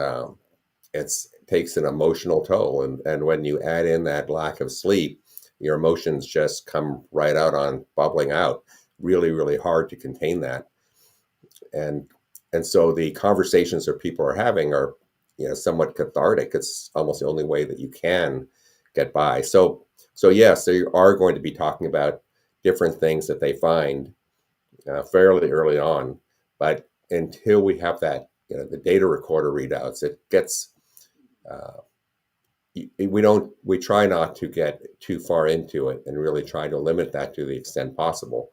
takes an emotional toll. And when you add in that lack of sleep, your emotions just come right out on bubbling out. Really, really hard to contain that. And and so the conversations that people are having are, somewhat cathartic. It's almost the only way that you can get by. So yes, they are going to be talking about different things that they find fairly early on, but until we have that, the data recorder readouts, it gets uh, we try not to get too far into it, and really try to limit that to the extent possible.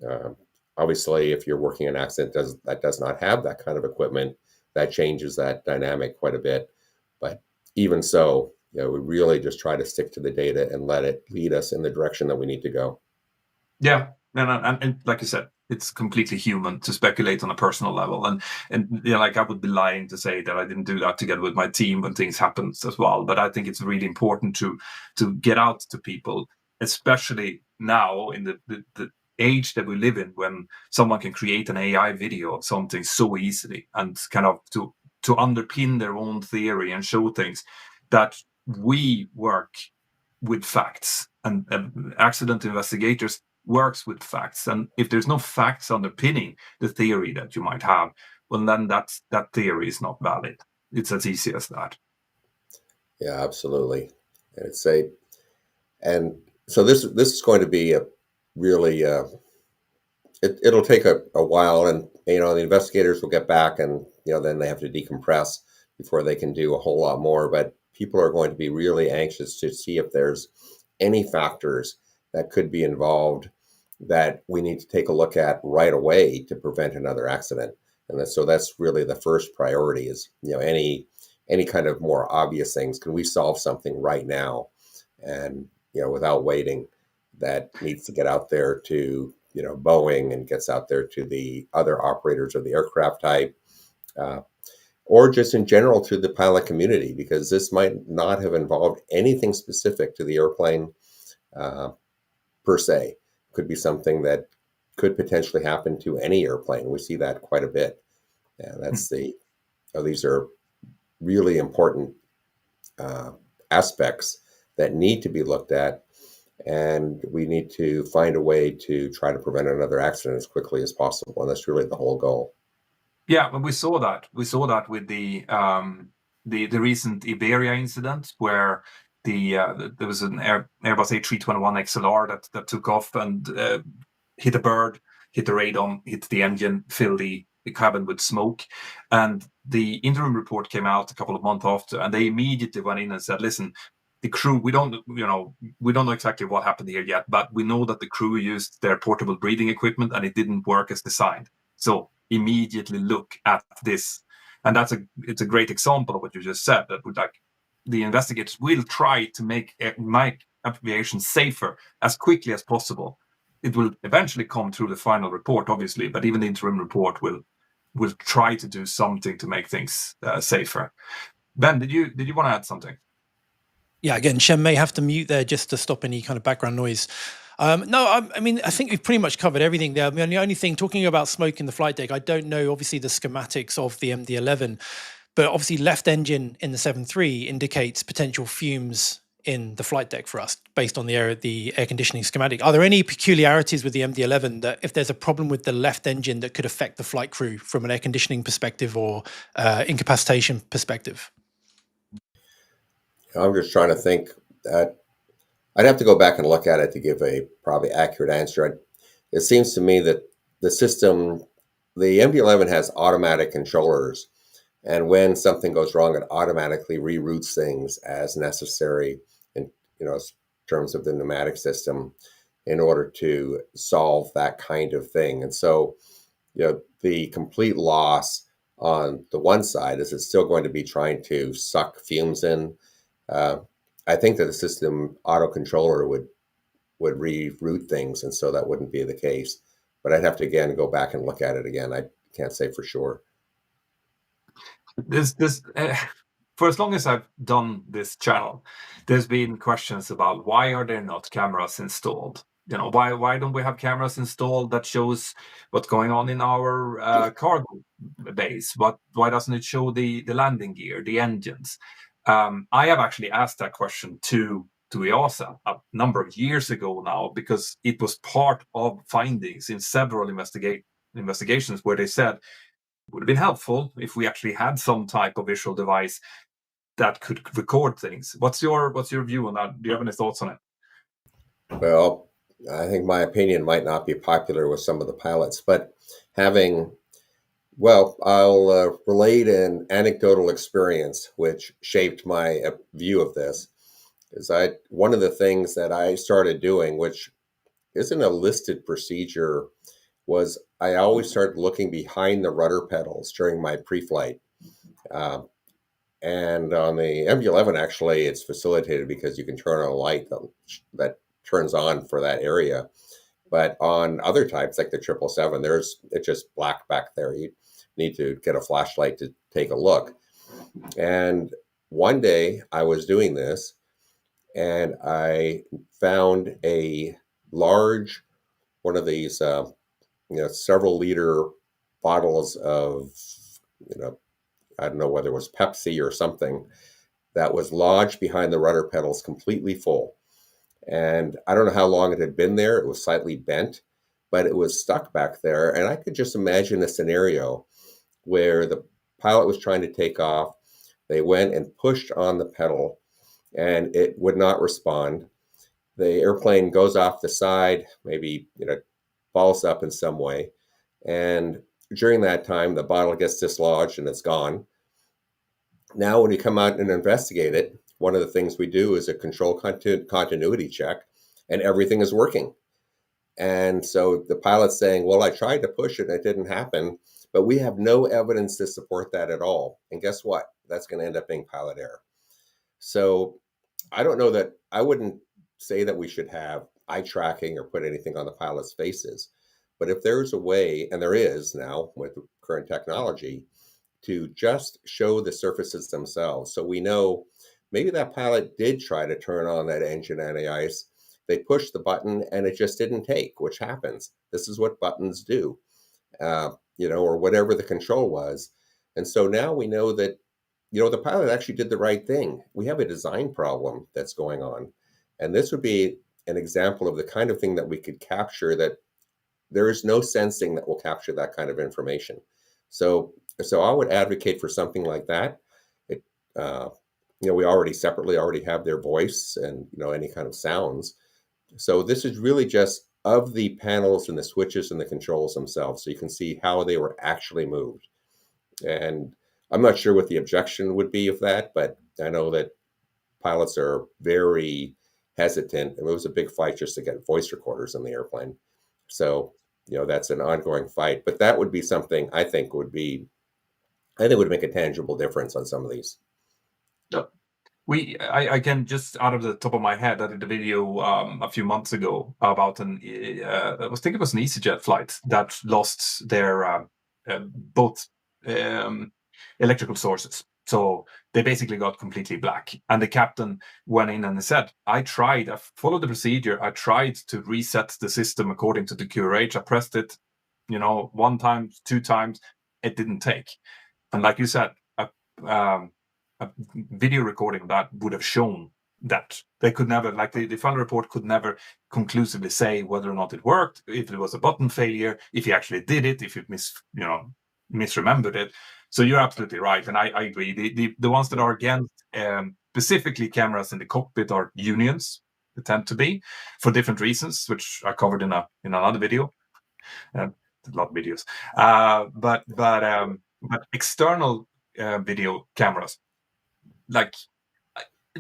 Um, Obviously, if you're working an accident that does not have that kind of equipment, that changes that dynamic quite a bit. But even so, we really just try to stick to the data and let it lead us in the direction that we need to go. Yeah, and like you said, it's completely human to speculate on a personal level, and like I would be lying to say that I didn't do that together with my team when things happen as well. But I think it's really important to get out to people, especially now in the age that we live in, when someone can create an AI video of something so easily, and kind of to underpin their own theory and show things that we work with facts, and accident investigators works with facts. And if there's no facts underpinning the theory that you might have, well, then that theory is not valid. It's as easy as that. Yeah, absolutely. And so this is going to be a really it'll take a while, and the investigators will get back, and then they have to decompress before they can do a whole lot more. But people are going to be really anxious to see if there's any factors that could be involved that we need to take a look at right away to prevent another accident. And so that's really the first priority is, any kind of more obvious things. Can we solve something right now? And, without waiting, that needs to get out there to, Boeing, and gets out there to the other operators of the aircraft type, or just in general to the pilot community, because this might not have involved anything specific to the airplane per se. Could be something that could potentially happen to any airplane. We see that quite a bit. And these are really important aspects that need to be looked at, and we need to find a way to try to prevent another accident as quickly as possible. And that's really the whole goal. Yeah, but we saw that. We saw that with the recent Iberia incident, where there was an Airbus A321XLR that took off and hit a bird, hit the radome, hit the engine, filled the cabin with smoke. And the interim report came out a couple of months after, and they immediately went in and said, listen, the crew, we don't know exactly what happened here yet, but we know that the crew used their portable breathing equipment and it didn't work as designed. So immediately look at this. And it's a great example of what you just said, that the investigators will try to make aviation safer as quickly as possible. It will eventually come through the final report, obviously, but even the interim report will try to do something to make things safer. Ben, did you want to add something? Yeah, again, Shem may have to mute there just to stop any kind of background noise. No, I mean, I think we've pretty much covered everything there. I mean, the only thing, talking about smoke in the flight deck, I don't know, obviously, the schematics of the MD-11, but obviously left engine in the 7.3 indicates potential fumes in the flight deck for us, based on the air conditioning schematic. Are there any peculiarities with the MD-11 that if there's a problem with the left engine that could affect the flight crew from an air conditioning perspective or incapacitation perspective? I'm just trying to think that I'd have to go back and look at it to give a probably accurate answer. It seems to me that the system, the MD-11 has automatic controllers, and when something goes wrong, it automatically reroutes things as necessary in terms of the pneumatic system in order to solve that kind of thing. And so, the complete loss on the one side is it's still going to be trying to suck fumes in. I think that the system auto controller would reroute things, and so that wouldn't be the case. But I'd have to again go back and look at it again. I can't say for sure. For as long as I've done this channel, there's been questions about why are there not cameras installed? Why don't we have cameras installed that shows what's going on in our cargo base? Why doesn't it show the landing gear, the engines? I have actually asked that question to EASA a number of years ago now, because it was part of findings in several investigations where they said it would have been helpful if we actually had some type of visual device that could record things. What's your view on that? Do you have any thoughts on it? Well, I think my opinion might not be popular with some of the pilots, but I'll relate an anecdotal experience which shaped my view of this. One of the things that I started doing, which isn't a listed procedure, was I always started looking behind the rudder pedals during my pre-flight. And on the MD-11, actually, it's facilitated because you can turn on a light that turns on for that area. But on other types, like the 777, it's just black back there. You need to get a flashlight to take a look. And one day I was doing this, and I found a large one of these, several liter bottles of, I don't know whether it was Pepsi or something, that was lodged behind the rudder pedals completely full. And I don't know how long it had been there. It was slightly bent, but it was stuck back there. And I could just imagine a scenario where the pilot was trying to take off. They went and pushed on the pedal, and it would not respond. The airplane goes off the side, maybe falls up in some way, and during that time, the bottle gets dislodged and it's gone. Now, when you come out and investigate it, one of the things we do is a control continuity check, and everything is working. And so the pilot's saying, well, I tried to push it and it didn't happen, but we have no evidence to support that at all. And guess what? That's going to end up being pilot error. So I don't know that I wouldn't say that we should have eye tracking or put anything on the pilot's faces. But if there's a way, and there is now with current technology, to just show the surfaces themselves, so we know maybe that pilot did try to turn on that engine anti-ice. They pushed the button and it just didn't take, which happens. This is what buttons do, or whatever the control was. And so now we know that, the pilot actually did the right thing. We have a design problem that's going on. And this would be an example of the kind of thing that we could capture, that there is no sensing that will capture that kind of information. So I would advocate for something like that. It, we already have their voice and, any kind of sounds. So this is really just of the panels and the switches and the controls themselves. So you can see how they were actually moved. And I'm not sure what the objection would be of that, but I know that pilots are very hesitant. It was a big fight just to get voice recorders in the airplane. So, that's an ongoing fight. But that would be something I think would make a tangible difference on some of these. I can just out of the top of my head, I did a video a few months ago about I think it was an EasyJet flight that lost their both electrical sources. So they basically got completely black. And the captain went in and said, I followed the procedure. I tried to reset the system according to the QRH. I pressed it, 1 time, 2 times. It didn't take. And like you said, a video recording of that would have shown that. They could never, like the final report could never conclusively say whether or not it worked, if it was a button failure, if he actually did it, if he misremembered it. So you're absolutely right, and I agree. The ones that are against specifically cameras in the cockpit are unions. They tend to be for different reasons, which I covered in another video. A lot of videos, but external video cameras. Like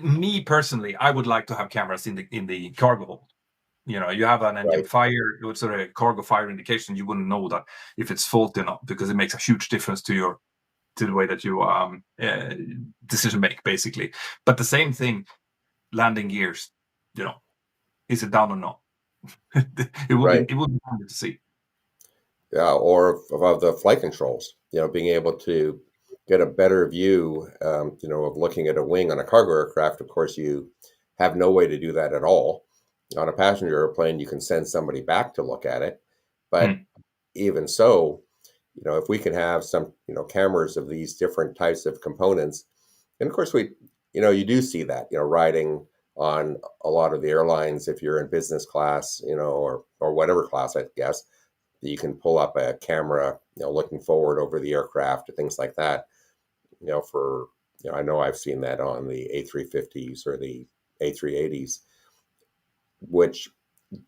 me personally, I would like to have cameras in the cargo hold. You have an engine fire, it's a cargo fire indication. You wouldn't know that if it's faulty or not, because it makes a huge difference to the way that you decision make, basically. But the same thing, landing gears. Is it down or not? It would be handy to see. Yeah, or of the flight controls. Being able to get a better view, of looking at a wing on a cargo aircraft. Of course, you have no way to do that at all. On a passenger airplane, you can send somebody back to look at it. But even so, if we can have some, cameras of these different types of components, and of course you do see that, riding on a lot of the airlines, if you're in business class, or whatever class, I guess, you can pull up a camera, looking forward over the aircraft or things like that. I know I've seen that on the A350s or the A380s, which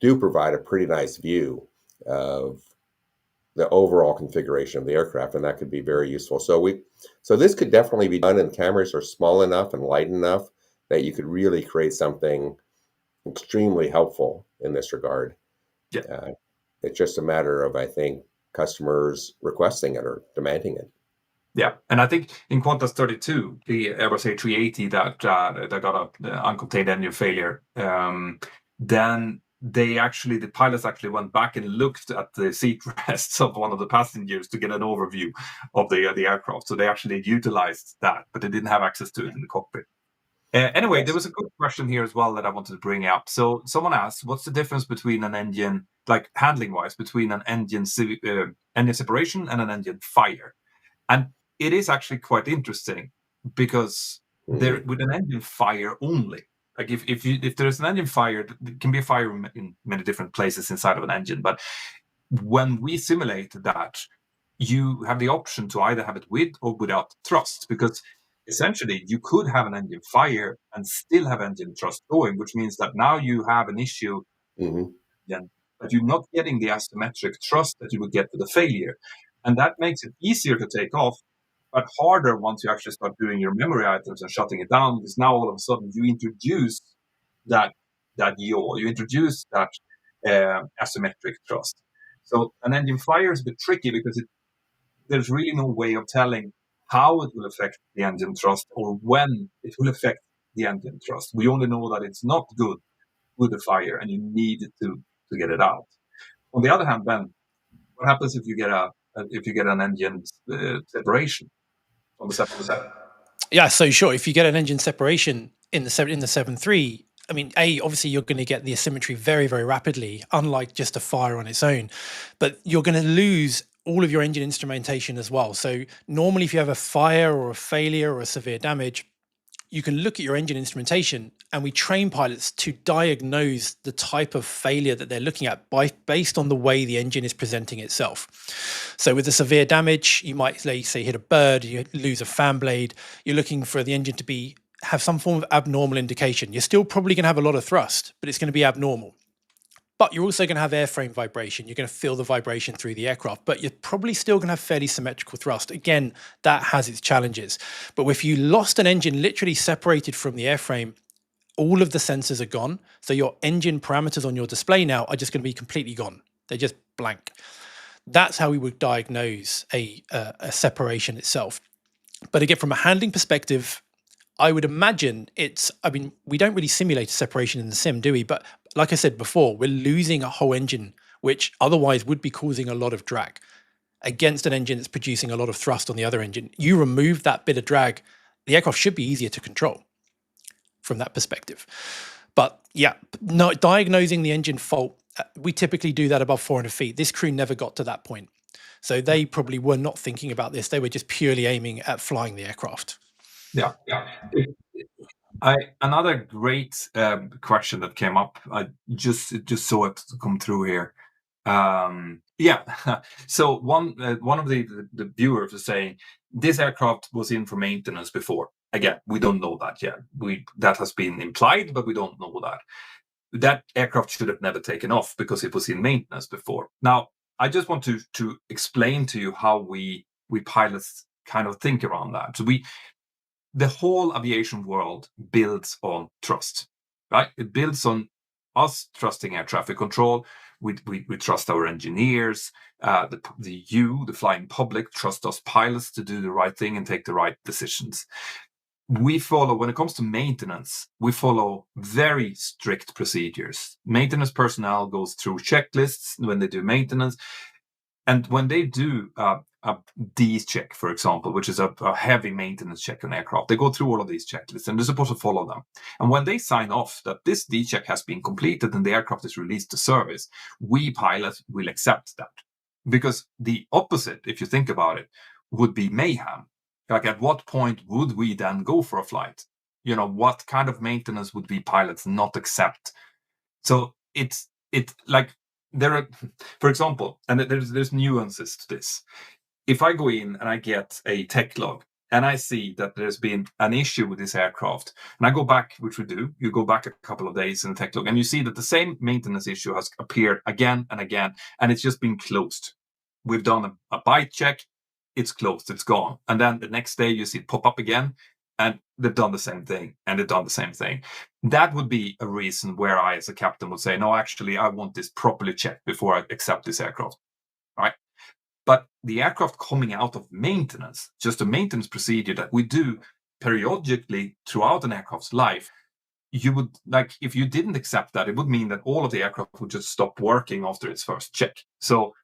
do provide a pretty nice view of the overall configuration of the aircraft, and that could be very useful. So this could definitely be done, and cameras are small enough and light enough that you could really create something extremely helpful in this regard. Yeah. It's just a matter of, I think, customers requesting it or demanding it. Yeah, and I think in Qantas 32, the Airbus A380 that got an uncontained engine failure, then the pilots actually went back and looked at the seat rests of one of the passengers to get an overview of the aircraft. So they actually utilized that, but they didn't have access to it in the cockpit. Anyway, There was a good question here as well that I wanted to bring up. So someone asked, what's the difference between an engine, like handling-wise, between an engine separation and an engine fire? And it is actually quite interesting, because with an engine fire only, like if there's an engine fire, there can be a fire in many different places inside of an engine. But when we simulate that, you have the option to either have it with or without thrust, because essentially you could have an engine fire and still have engine thrust going, which means that now you have an issue Mm-hmm. again, but you're not getting the asymmetric thrust that you would get with a failure. And that makes it easier to take off, but harder once you actually start doing your memory items and shutting it down, because now all of a sudden you introduce that yaw, you introduce that asymmetric thrust. So an engine fire is a bit tricky because there's really no way of telling how it will affect the engine thrust or when it will affect the engine thrust. We only know that it's not good with the fire and you need to get it out. On the other hand, Ben, what happens if you get an engine separation on the 737? Yeah, so sure. If you get an engine separation in the 7.3, I mean, obviously you're going to get the asymmetry very, very rapidly, unlike just a fire on its own. But you're going to lose all of your engine instrumentation as well. So normally, if you have a fire or a failure or a severe damage, you can look at your engine instrumentation, and we train pilots to diagnose the type of failure that they're looking at based on the way the engine is presenting itself. So with the severe damage, you might say hit a bird, you lose a fan blade, you're looking for the engine to have some form of abnormal indication. You're still probably going to have a lot of thrust, but it's going to be abnormal. But you're also going to have airframe vibration. You're going to feel the vibration through the aircraft, but you're probably still going to have fairly symmetrical thrust. Again, that has its challenges. But if you lost an engine literally separated from the airframe, all of the sensors are gone. So your engine parameters on your display now are just going to be completely gone. They're just blank. That's how we would diagnose a separation itself. But again, from a handling perspective, I would imagine we don't really simulate a separation in the sim, do we? But like I said before, we're losing a whole engine, which otherwise would be causing a lot of drag against an engine that's producing a lot of thrust on the other engine. You remove that bit of drag, the aircraft should be easier to control from that perspective. But yeah, no, diagnosing the engine fault, we typically do that above 400 feet. This crew never got to that point. So they probably were not thinking about this. They were just purely aiming at flying the aircraft. Yeah. Another great question that came up. I just saw it come through here. So one of the viewers was saying this aircraft was in for maintenance before. Again, we don't know that yet. That has been implied, but we don't know that. That aircraft should have never taken off because it was in maintenance before. Now, I just want to explain to you how we pilots kind of think around that. So the whole aviation world builds on trust, right? It builds on us trusting air traffic control. We trust our engineers. The flying public, trust us pilots to do the right thing and take the right decisions. We follow, when it comes to maintenance, we follow very strict procedures. Maintenance personnel goes through checklists when they do maintenance. And when they do a D check, for example, which is a heavy maintenance check on aircraft, they go through all of these checklists and they're supposed to follow them. And when they sign off that this D check has been completed and the aircraft is released to service, we pilots will accept that. Because the opposite, if you think about it, would be mayhem. Like, at what point would we then go for a flight? What kind of maintenance would we pilots not accept? So it's like, there are, for example, and there's nuances to this. If I go in and I get a tech log and I see that there's been an issue with this aircraft, and I go back, which we do, you go back a couple of days in the tech log and you see that the same maintenance issue has appeared again and again, and it's just been closed. We've done a byte check, it's closed, it's gone. And then the next day you see it pop up again, and they've done the same thing, and they've done the same thing. That would be a reason where I, as a captain, would say, no, actually, I want this properly checked before I accept this aircraft. Right? But the aircraft coming out of maintenance, just a maintenance procedure that we do periodically throughout an aircraft's life, you would, like, if you didn't accept that, it would mean that all of the aircraft would just stop working after its first check. So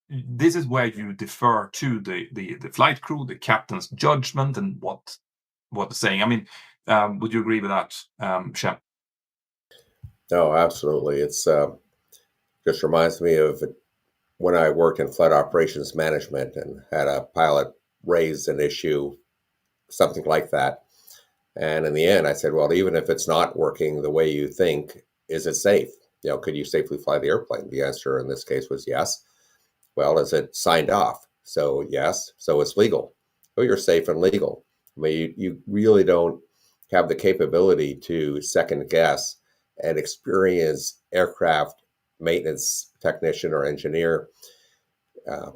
this is where you defer to the flight crew, the captain's judgment, and what they're saying. I mean, would you agree with that, Shep? No, absolutely. It's just reminds me of when I worked in flight operations management and had a pilot raise an issue, something like that. And in the end, I said, well, even if it's not working the way you think, is it safe? Could you safely fly the airplane? The answer in this case was yes. Well, is it signed off? So yes, so it's legal. Oh, you're safe and legal. I mean, you really don't have the capability to second guess and experience aircraft maintenance technician or engineer. Uh,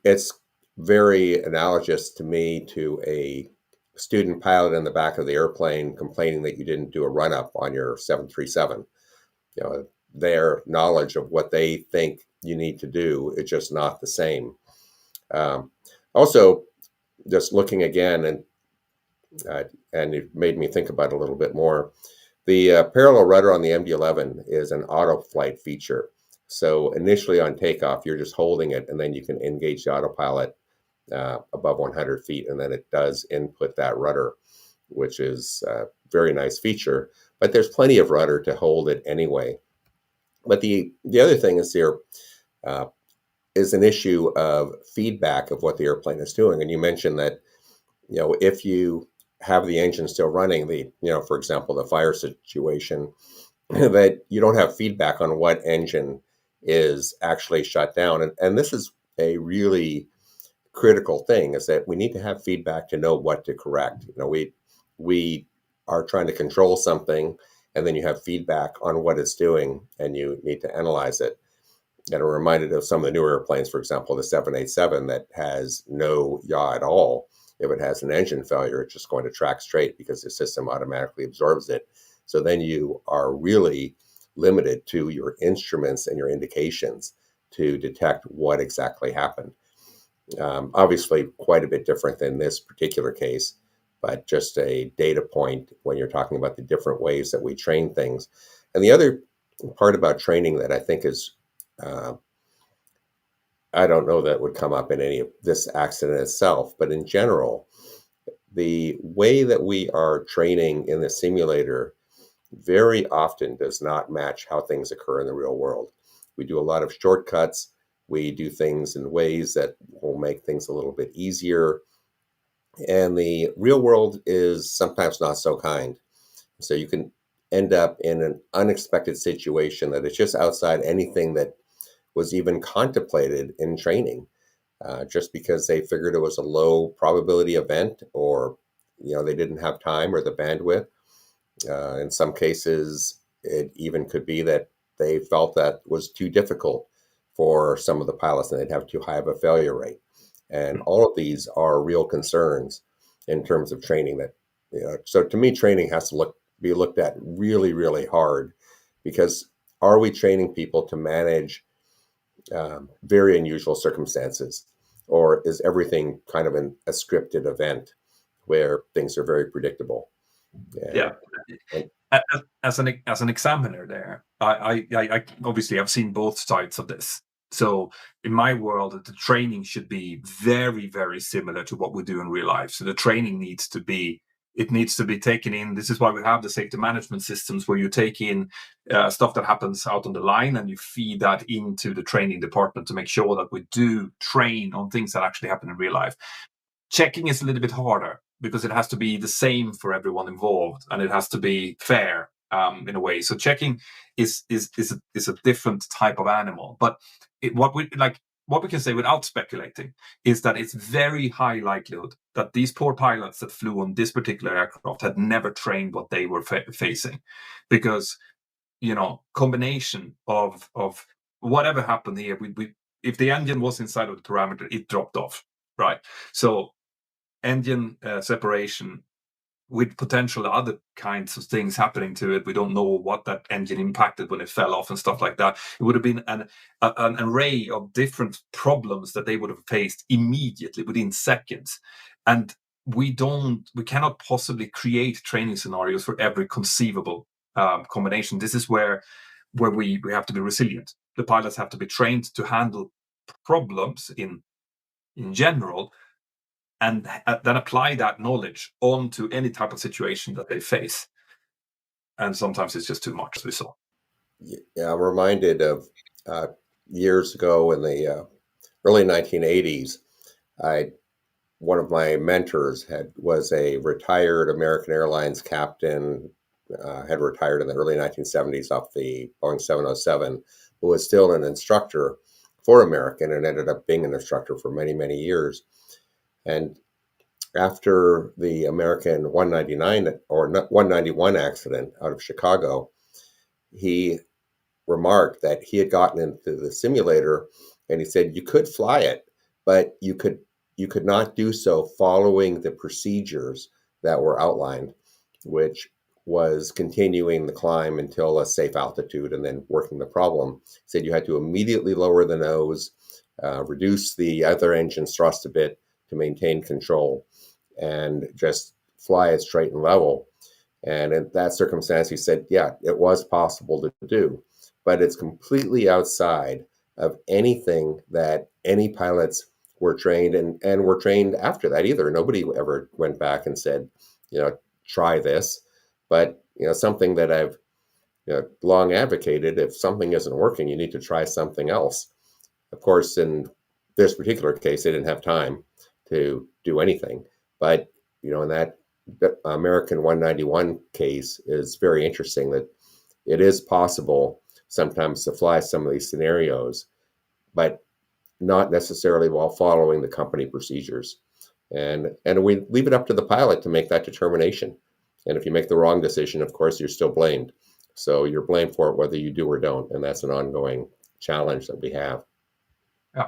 it's very analogous to me to a student pilot in the back of the airplane complaining that you didn't do a run up on your 737. You know, their knowledge of what they think you need to do is just not the same. Um, Also, just looking again, and it made me think about it a little bit more. The parallel rudder on the MD-11 is an auto flight feature. So initially on takeoff, you're just holding it, and then you can engage the autopilot above 100 feet, and then it does input that rudder, which is a very nice feature. But there's plenty of rudder to hold it anyway. But the other thing is there uh, is an issue of feedback of what the airplane is doing. And you mentioned that, you know, if you have the engine still running, for example, the fire situation, that you don't have feedback on what engine is actually shut down. And this is a really critical thing, is that we need to have feedback to know what to correct. We are trying to control something, and then you have feedback on what it's doing, and you need to analyze it. And I'm reminded of some of the newer airplanes, for example, the 787 that has no yaw at all. If it has an engine failure, it's just going to track straight because the system automatically absorbs it. So then you are really limited to your instruments and your indications to detect what exactly happened. Obviously, quite a bit different than this particular case, but just a data point when you're talking about the different ways that we train things. And the other part about training that I think is uh, I don't know that would come up in any of this accident itself, but in general, the way that we are training in the simulator very often does not match how things occur in the real world. We do a lot of shortcuts. We do things in ways that will make things a little bit easier. And the real world is sometimes not so kind. So you can end up in an unexpected situation that is just outside anything that was even contemplated in training, just because they figured it was a low probability event, or they didn't have time or the bandwidth. In some cases, it even could be that they felt that was too difficult for some of the pilots and they'd have too high of a failure rate. And all of these are real concerns in terms of training. So to me, training has to be looked at really, really hard, because are we training people to manage very unusual circumstances, or is everything kind of a scripted event where things are very predictable? Yeah. And As an examiner there, I obviously I've seen both sides of this. So in my world, the training should be very, very similar to what we do in real life. So the training needs to be taken in. This is why we have the safety management systems, where you take in stuff that happens out on the line and you feed that into the training department to make sure that we do train on things that actually happen in real life. Checking is a little bit harder because it has to be the same for everyone involved, and it has to be fair in a way. So checking is a different type of animal. But what we can say without speculating is that it's very high likelihood that these poor pilots that flew on this particular aircraft had never trained what they were facing, because combination of whatever happened here, if the engine was inside of the parameter, it dropped off, right? So engine separation with potential other kinds of things happening to it. We don't know what that engine impacted when it fell off and stuff like that. It would have been an array of different problems that they would have faced immediately within seconds. And we cannot possibly create training scenarios for every conceivable combination. This is where we have to be resilient. The pilots have to be trained to handle problems in general, and then apply that knowledge onto any type of situation that they face. And sometimes it's just too much, as we saw. yeah, I'm reminded of uh, years ago in the early 1980s. One of my mentors was a retired American Airlines captain, had retired in the early 1970s off the Boeing 707, who was still an instructor for American and ended up being an instructor for many, many years. And after the American 199 or 191 accident out of Chicago, he remarked that he had gotten into the simulator and he said you could fly it, but you could not do so following the procedures that were outlined, which was continuing the climb until a safe altitude and then working the problem. He said you had to immediately lower the nose, reduce the other engine's thrust a bit to maintain control, and just fly it straight and level. And in that circumstance, he said, yeah, it was possible to do, but it's completely outside of anything that any pilots were trained and were trained after that either. Nobody ever went back and said, try this. But, something that I've long advocated, if something isn't working, you need to try something else. Of course, in this particular case, they didn't have time to do anything. But, in that American 191 case is very interesting that it is possible sometimes to fly some of these scenarios, but not necessarily while following the company procedures. And we leave it up to the pilot to make that determination. And if you make the wrong decision, of course, you're still blamed. So you're blamed for it whether you do or don't. And that's an ongoing challenge that we have. Yeah.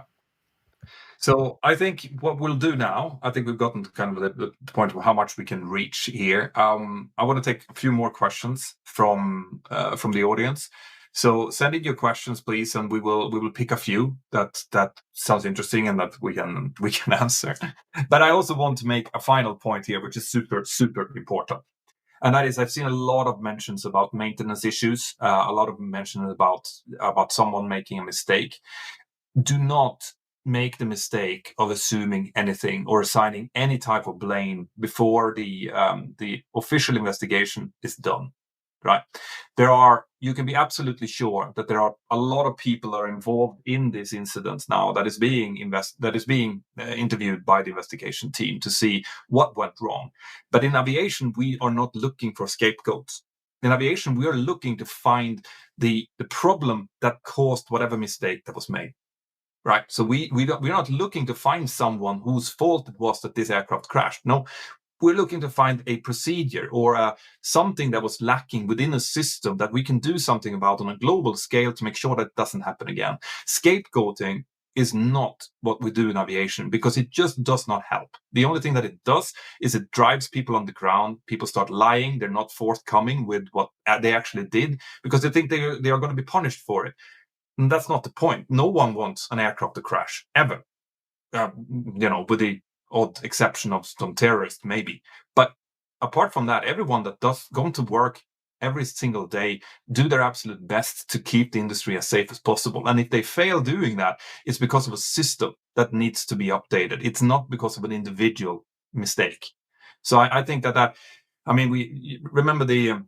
So I think what we'll do now, I think we've gotten to kind of the point of how much we can reach here. I want to take a few more questions from the audience. So send in your questions, please, and we will pick a few that sounds interesting and that we can answer. But I also want to make a final point here, which is super, super important. And that is, I've seen a lot of mentions about maintenance issues, a lot of mentions about someone making a mistake. Do not make the mistake of assuming anything or assigning any type of blame before the official investigation is done. Right? You can be absolutely sure that there are a lot of people are involved in this incident now that is being interviewed by the investigation team to see what went wrong. But in aviation, we are not looking for scapegoats. In aviation, we are looking to find the problem that caused whatever mistake that was made. Right. So we're not looking to find someone whose fault it was that this aircraft crashed. No, we're looking to find a procedure or something that was lacking within a system that we can do something about on a global scale to make sure that it doesn't happen again. Scapegoating is not what we do in aviation because it just does not help. The only thing that it does is it drives people on the ground. People start lying. They're not forthcoming with what they actually did because they think they are going to be punished for it. And that's not the point. No one wants an aircraft to crash, ever. With the odd exception of some terrorists, maybe. But apart from that, everyone that does go to work every single day do their absolute best to keep the industry as safe as possible. And if they fail doing that, it's because of a system that needs to be updated. It's not because of an individual mistake. So I think we remember the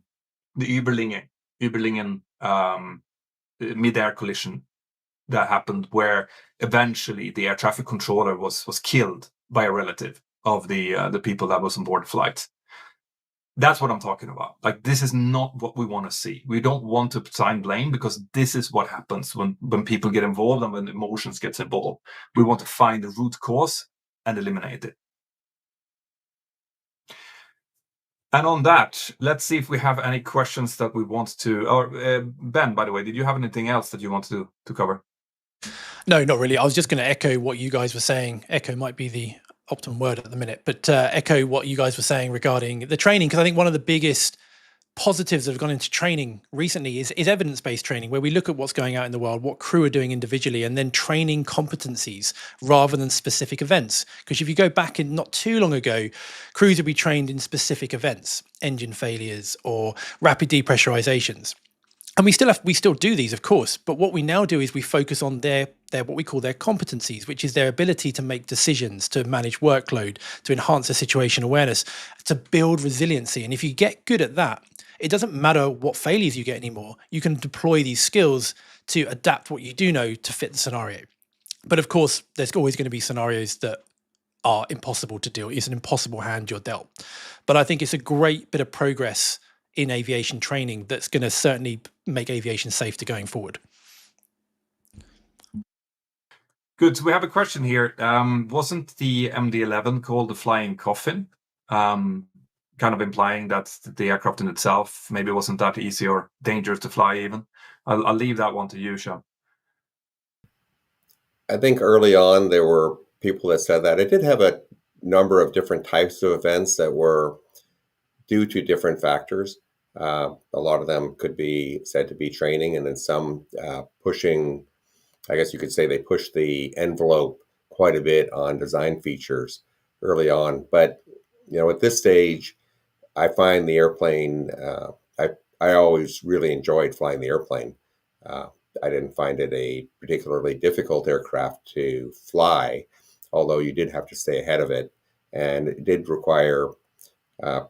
Überlingen mid-air collision that happened where eventually the air traffic controller was killed by a relative of the people that was on board the flight. That's what I'm talking about. Like, this is not what we want to see. We don't want to assign blame because this is what happens when people get involved and when emotions gets involved. We want to find the root cause and eliminate it. And on that, let's see if we have any questions that we want to. Or Ben, by the way, did you have anything else that you wanted to cover? No, not really. I was just going to echo what you guys were saying. Echo might be the optimum word at the minute, but echo what you guys were saying regarding the training, because I think one of the biggest positives that have gone into training recently is evidence-based training, where we look at what's going out in the world, what crew are doing individually, and then training competencies rather than specific events. Because if you go back in not too long ago, crews would be trained in specific events, engine failures or rapid depressurizations. And we still do these, of course, but what we now do is we focus on their what we call their competencies, which is their ability to make decisions, to manage workload, to enhance their situation awareness, to build resiliency. And if you get good at that, it doesn't matter what failures you get anymore. You can deploy these skills to adapt what you do know to fit the scenario. But of course, there's always going to be scenarios that are impossible to deal. It's an impossible hand you're dealt. But I think it's a great bit of progress in aviation training that's going to certainly make aviation safer going forward. Good. So we have a question here. Wasn't the MD-11 called the flying coffin? Kind of implying that the aircraft in itself maybe wasn't that easy or dangerous to fly even. I'll leave that one to you, Sean. I think early on there were people that said that. It did have a number of different types of events that were due to different factors. A lot of them could be said to be training, and then some pushing, I guess you could say they pushed the envelope quite a bit on design features early on. But, at this stage, I find the airplane, I always really enjoyed flying the airplane. Uh, I didn't find it a particularly difficult aircraft to fly, although you did have to stay ahead of it. And it did require, uh,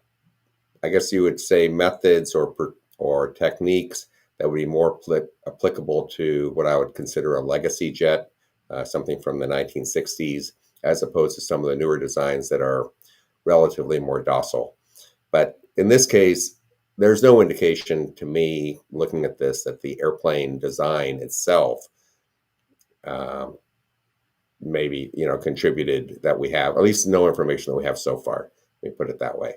I guess you would say, methods or techniques that would be more applicable to what I would consider a legacy jet, something from the 1960s, as opposed to some of the newer designs that are relatively more docile. But in this case, there's no indication to me, looking at this, that the airplane design itself um, maybe contributed, that we have at least no information that we have so far. Let me put it that way.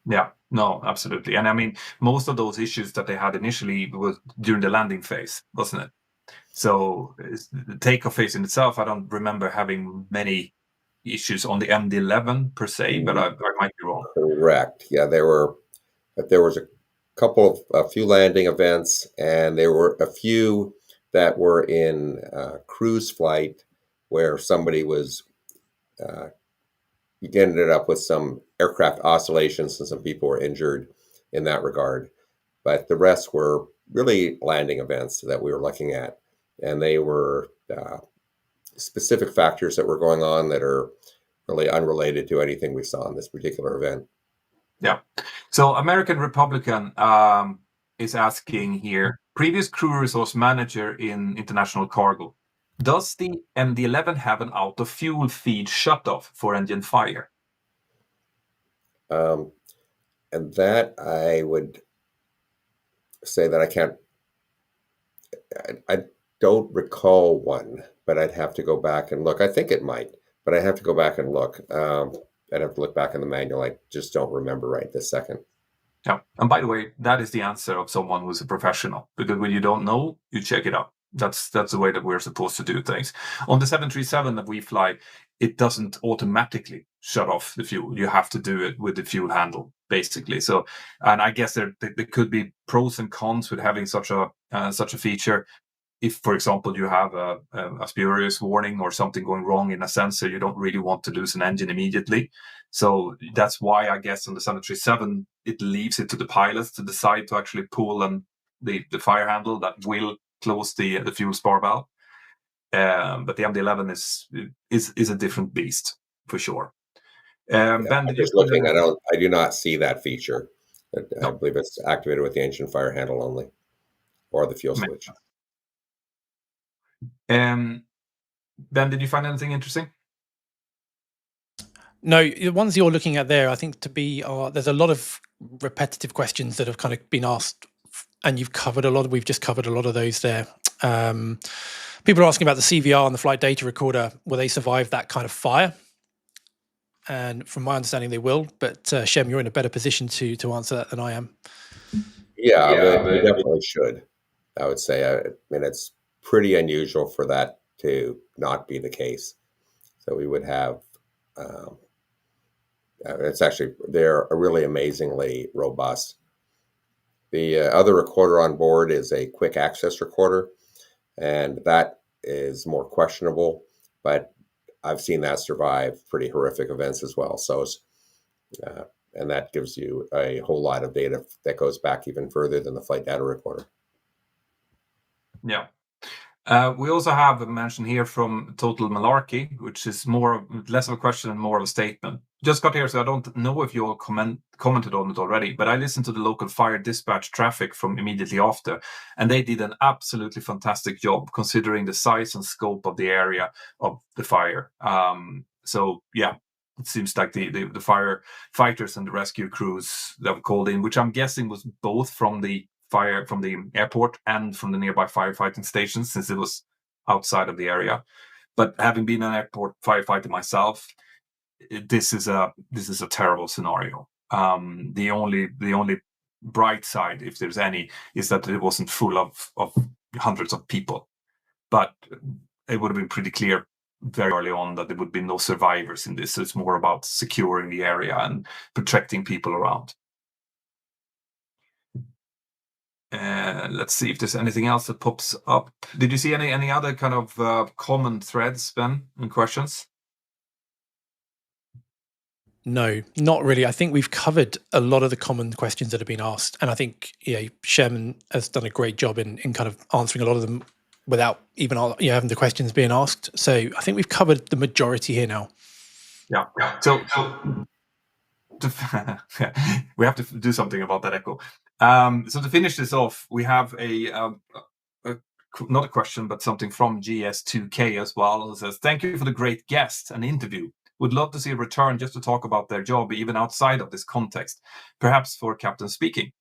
Yeah, no, absolutely. And I mean, most of those issues that they had initially was during the landing phase, wasn't it? So the takeoff phase in itself, I don't remember having many issues on the MD-11 per se, but I might be wrong. Correct. Yeah, there was a few landing events, and there were a few that were in cruise flight where somebody was you ended up with some aircraft oscillations, and some people were injured in that regard. But the rest were really landing events that we were looking at, and they were specific factors that were going on that are really unrelated to anything we saw in this particular event. Yeah. So American Republican is asking here, previous crew resource manager in international cargo. Does the MD-11 have an auto fuel feed shutoff for engine fire? And that I would say that I can't, I don't recall one, but I'd have to go back and look. I think it might, but I have to go back and look. I'd have to look back in the manual. I just don't remember right this second. Yeah. And by the way, that is the answer of someone who's a professional, because when you don't know, you check it out. That's the way that we're supposed to do things. On the 737 that we fly, it doesn't automatically shut off the fuel. You have to do it with the fuel handle, basically. So, and I guess there could be pros and cons with having such a feature. If, for example, you have a spurious warning or something going wrong in a sensor, you don't really want to lose an engine immediately. So that's why I guess on the 737, it leaves it to the pilots to decide to actually pull the fire handle that will close the fuel spar valve. But the MD-11 is a different beast for sure. Ben, I'm did you just looking. I do not see that feature. I believe it's activated with the engine fire handle only, or the fuel switch. Ben, did you find anything interesting? No, the ones you're looking at there, I think there's a lot of repetitive questions that have kind of been asked, and you've covered a lot. We've just covered a lot of those there. People are asking about the CVR and the flight data recorder. Will they survive that kind of fire? And from my understanding, they will. But Shem, you're in a better position to answer that than I am. Yeah, they definitely should. I would say. I mean, it's pretty unusual for that to not be the case. So we would have. They're really amazingly robust. The other recorder on board is a quick access recorder, and that is more questionable, but I've seen that survive pretty horrific events as well. So, and that gives you a whole lot of data that goes back even further than the flight data recorder. Yeah. We also have a mention here from Total Malarkey, which is less of a question and more of a statement. Just got here, so I don't know if you all commented on it already, but I listened to the local fire dispatch traffic from immediately after, and they did an absolutely fantastic job considering the size and scope of the area of the fire. So yeah, it seems like the firefighters and the rescue crews that were called in, which I'm guessing was both from the fire from the airport and from the nearby firefighting stations, since it was outside of the area. But having been an airport firefighter myself, this is a terrible scenario. The only bright side, if there's any, is that it wasn't full of hundreds of people. But it would have been pretty clear very early on that there would be no survivors in this. So it's more about securing the area and protecting people around. Let's see if there's anything else that pops up. Did you see any other kind of common threads, Ben, and questions? No, not really. I think we've covered a lot of the common questions that have been asked, and I think Shem has done a great job in kind of answering a lot of them without even having the questions being asked. So I think we've covered the majority here now. Yeah. So we have to do something about that echo. So to finish this off, we have not a question, but something from GS2K as well. It says, "Thank you for the great guest and interview. Would love to see a return just to talk about their job, even outside of this context, perhaps for captain speaking."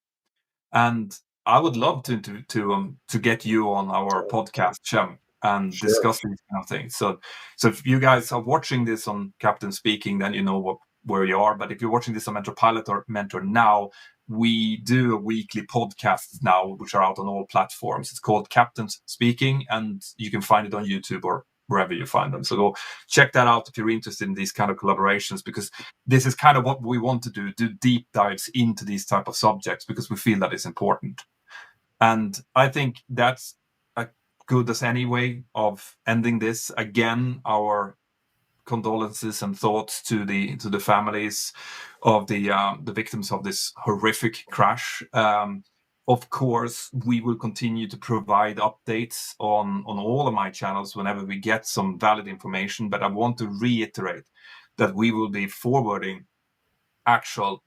And I would love to get you on our podcast, Shem, and discuss these kind of things. So if you guys are watching this on Captain Speaking, then you know where you are. But if you're watching this on Mentor Pilot or Mentor now, we do a weekly podcast now, which are out on all platforms. It's called Captain Speaking, and you can find it on YouTube or wherever you find them. So go check that out if you're interested in these kind of collaborations, because this is kind of what we want to do deep dives into these type of subjects, because we feel that it's important. And I think that's a good as any way of ending this. Again, our condolences and thoughts to the families of the victims of this horrific crash. Of course, we will continue to provide updates on all of my channels whenever we get some valid information. But I want to reiterate that we will be forwarding actual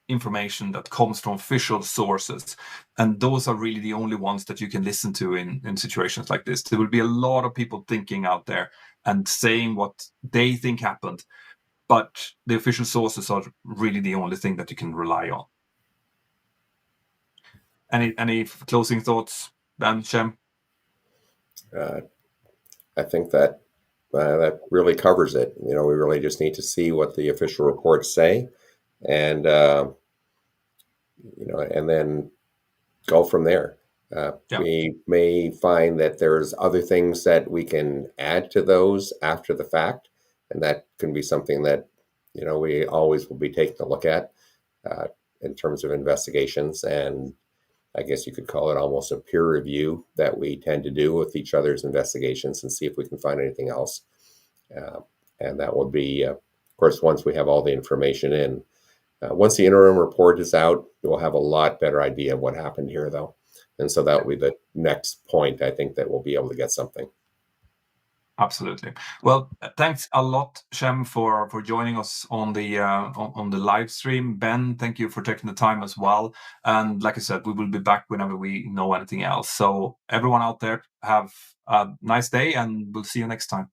information that comes from official sources, and those are really the only ones that you can listen to in situations like this. There will be a lot of people thinking out there and saying what they think happened, but the official sources are really the only thing that you can rely on. Any closing thoughts, Ben, Shem? I think that that really covers it. We really just need to see what the official reports say, and and then go from there. We may find that there's other things that we can add to those after the fact, and that can be something that we always will be taking a look at in terms of investigations. And I guess you could call it almost a peer review that we tend to do with each other's investigations and see if we can find anything else. And that will be, of course, once we have all the information in. Once the interim report is out, we'll have a lot better idea of what happened here, though. And so that will be the next point, I think, that we'll be able to get something. Absolutely. Well, thanks a lot, Shem, for joining us on the live stream. Ben, thank you for taking the time as well. And like I said, we will be back whenever we know anything else. So everyone out there, have a nice day, and we'll see you next time.